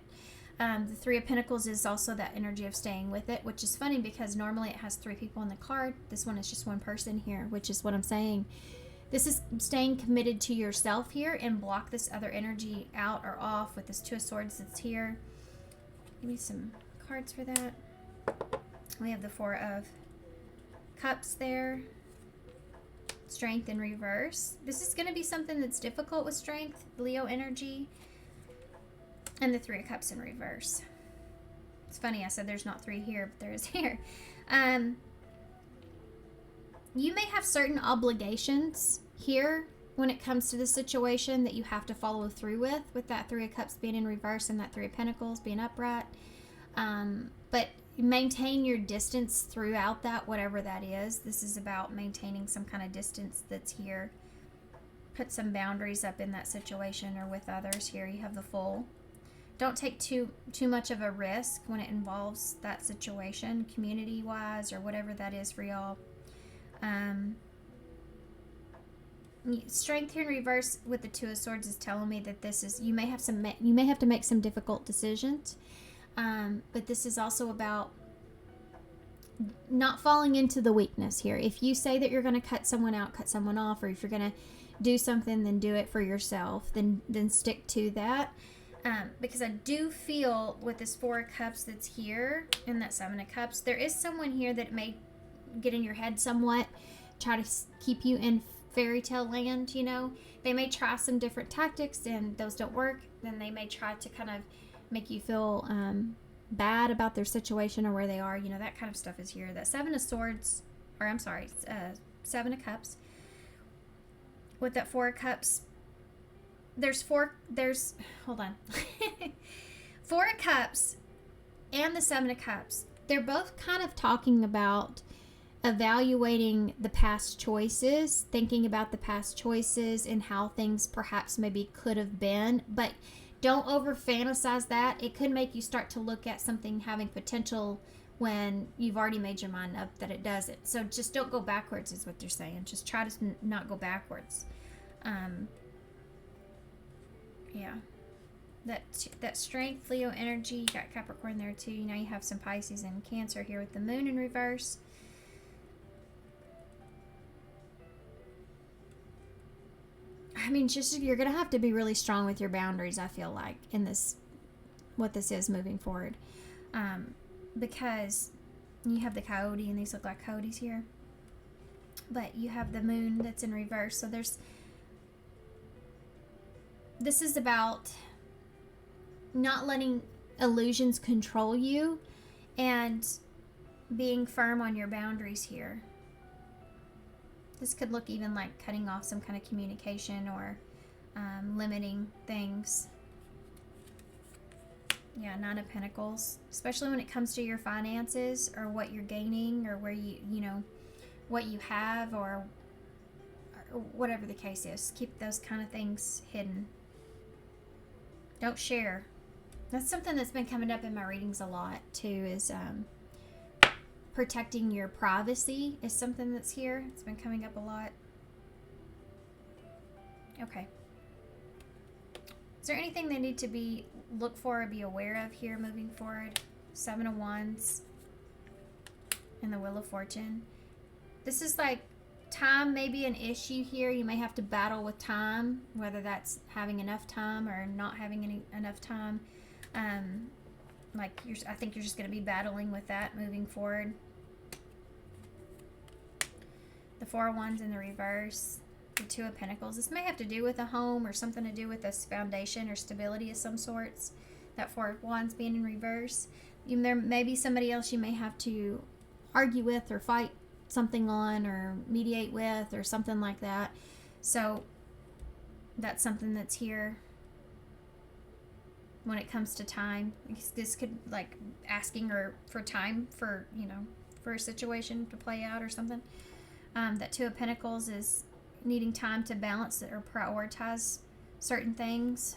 The Three of Pentacles is also that energy of staying with it, which is funny because normally it has 3 people in the card. This one is just 1 person here, which is what I'm saying. This is staying committed to yourself here and block this other energy out or off with this Two of Swords that's here. Give me some cards for that. We have the Four of Cups there. Strength in reverse. This is going to be something that's difficult with strength, Leo energy. And the Three of Cups in reverse. It's funny, I said there's not 3 here, but there is here. You may have certain obligations here when it comes to the situation that you have to follow through with that Three of Cups being in reverse and that Three of Pentacles being upright. But maintain your distance throughout that, whatever that is. This is about maintaining some kind of distance that's here. Put some boundaries up in that situation or with others. Here you have the Fool. Don't take too much of a risk when it involves that situation, community-wise or whatever that is for y'all. Strength here in reverse with the Two of Swords is telling me that this is you may have to make some difficult decisions, but this is also about not falling into the weakness here. If you say that you're going to cut someone out, cut someone off, or if you're going to do something, then do it for yourself. Then stick to that. Because I do feel with this Four of Cups that's here and that Seven of Cups, there is someone here that may get in your head somewhat, try to keep you in fairy tale land, you know. They may try some different tactics and those don't work. Then they may try to kind of make you feel bad about their situation or where they are, you know, that kind of stuff is here. That Seven of Swords, or I'm sorry, Seven of Cups. With that Four of Cups, hold on. Four of Cups and the Seven of Cups, they're both kind of talking about evaluating the past choices, thinking about the past choices and how things perhaps maybe could have been, but don't over fantasize that. It could make you start to look at something having potential when you've already made your mind up that it doesn't. So just don't go backwards is what they're saying. Just try to not go backwards. Yeah, that strength, Leo energy. You got Capricorn there too. You know, you have some Pisces and Cancer here with the Moon in reverse. I mean, just you're gonna have to be really strong with your boundaries. I feel like in this, what this is moving forward, because you have the Coyote and these look like coyotes here, but you have the Moon that's in reverse. So this is about not letting illusions control you and being firm on your boundaries here. This could look even like cutting off some kind of communication or limiting things. Yeah, Nine of Pentacles, especially when it comes to your finances or what you're gaining or where you know, what you have or whatever the case is. Keep those kind of things hidden. Don't share. That's something that's been coming up in my readings a lot too, is protecting your privacy is something that's here. It's been coming up a lot. Okay. Is there anything they need to look for or be aware of here moving forward? Seven of Wands and the Wheel of Fortune. This is like time may be an issue here. You may have to battle with time, whether that's having enough time or not having enough time. I think you're just going to be battling with that moving forward. The Four of Wands in the reverse. the Two of Pentacles. This may have to do with a home or something to do with a foundation or stability of some sorts. That Four of Wands being in reverse. There may be somebody else you may have to argue with or fight something on or mediate with or something like that. So that's something that's here when it comes to time. This could, like, asking or for time for, you know, for a situation to play out or something. That Two of Pentacles is needing time to balance or prioritize certain things.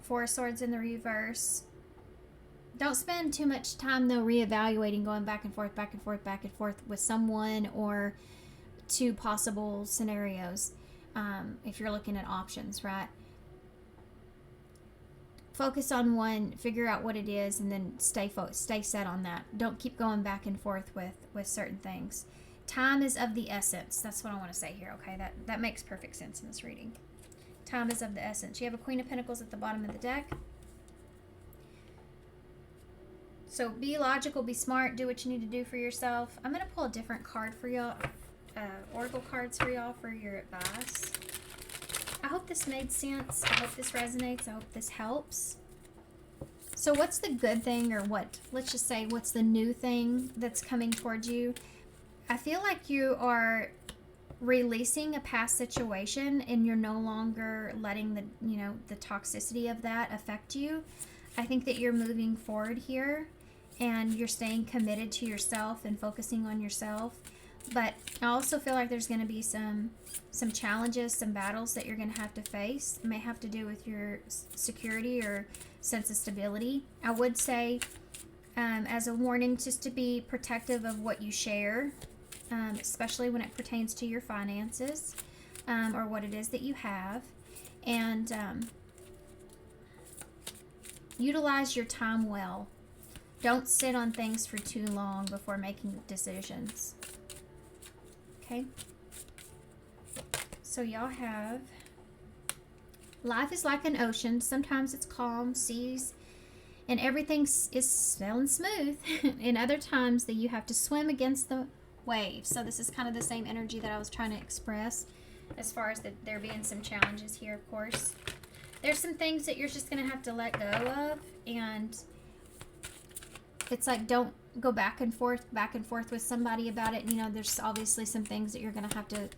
Four of Swords in the reverse. Don't spend too much time, though, reevaluating, going back and forth, back and forth, back and forth with someone or two possible scenarios. If you're looking at options, right? Focus on one, figure out what it is, and then stay set on that. Don't keep going back and forth with certain things. Time is of the essence. That's what I want to say here, okay? That makes perfect sense in this reading. Time is of the essence. You have a Queen of Pentacles at the bottom of the deck. So be logical, be smart, do what you need to do for yourself. I'm going to pull a different card for y'all, oracle cards for y'all for your advice. I hope this made sense. I hope this resonates. I hope this helps. So what's the good thing, or let's just say, what's the new thing that's coming towards you? I feel like you are releasing a past situation and you're no longer letting the toxicity of that affect you. I think that you're moving forward here and you're staying committed to yourself and focusing on yourself. But I also feel like there's going to be some challenges, some battles that you're going to have to face. It may have to do with your security or sense of stability. I would say, as a warning, just to be protective of what you share, especially when it pertains to your finances, or what it is that you have. And utilize your time well. Don't sit on things for too long before making decisions. Okay? So y'all have, life is like an ocean. Sometimes it's calm, seas, and everything is sailing smooth. And other times that you have to swim against the waves. So this is kind of the same energy that I was trying to express, as far as there being some challenges here, of course. There's some things that you're just going to have to let go of, and it's like, don't go back and forth with somebody about it. You know, there's obviously some things that you're going to have to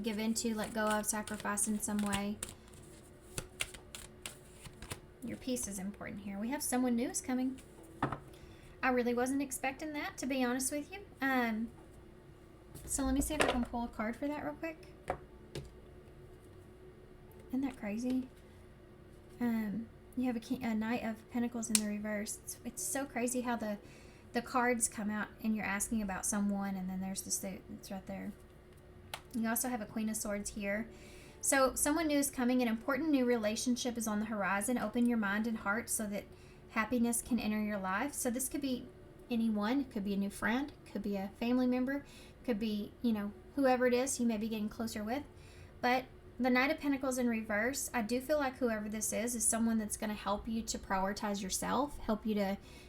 give into, let go of, sacrifice in some way. Your peace is important here. We have someone new is coming. I really wasn't expecting that, to be honest with you. So let me see if I can pull a card for that real quick. Isn't that crazy? You have a Knight of Pentacles in the reverse. It's so crazy how the cards come out and you're asking about someone, and then there's the suit. It's right there. You also have a Queen of Swords here. So someone new is coming. An important new relationship is on the horizon. Open your mind and heart so that happiness can enter your life. So this could be anyone. It could be a new friend. It could be a family member. It could be, whoever it is you may be getting closer with. But the Knight of Pentacles in reverse, I do feel like whoever this is someone that's going to help you to prioritize yourself, help you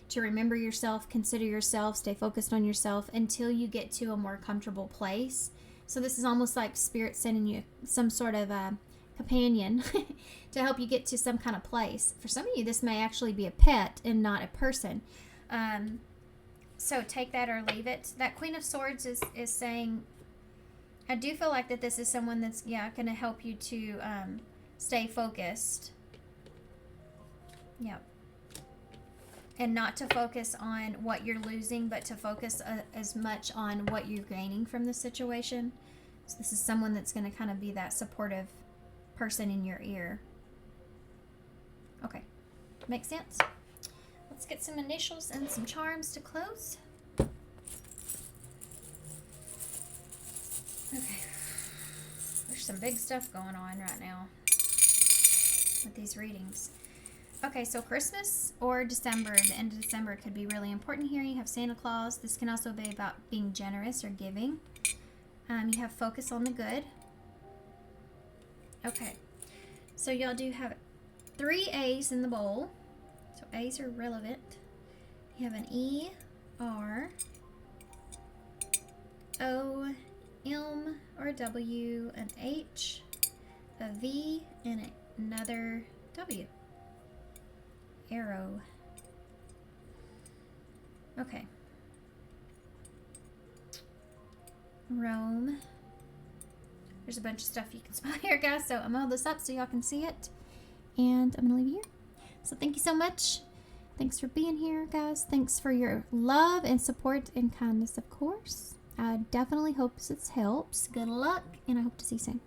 to remember yourself, consider yourself, stay focused on yourself until you get to a more comfortable place. So this is almost like Spirit sending you some sort of companion to help you get to some kind of place. For some of you, this may actually be a pet and not a person. So take that or leave it. That Queen of Swords is saying, I do feel like that this is someone that's, going to help you to stay focused. Yep. And not to focus on what you're losing, but to focus as much on what you're gaining from the situation. So this is someone that's going to kind of be that supportive person in your ear. Okay. Makes sense? Let's get some initials and some charms to close. Okay. There's some big stuff going on right now with these readings. Okay, so Christmas or December, the end of December could be really important here. You have Santa Claus. This can also be about being generous or giving. You have focus on the good. Okay, so y'all do have 3 A's in the bowl. So A's are relevant. You have an E, R, O, M or a W, an H, a V, and another W. Arrow. Okay. Rome. There's a bunch of stuff you can spell here, guys, so I'm gonna hold this up so y'all can see it. And I'm gonna leave you here. So thank you so much. Thanks for being here, guys. Thanks for your love and support and kindness, of course. I definitely hope this helps. Good luck, and I hope to see you soon.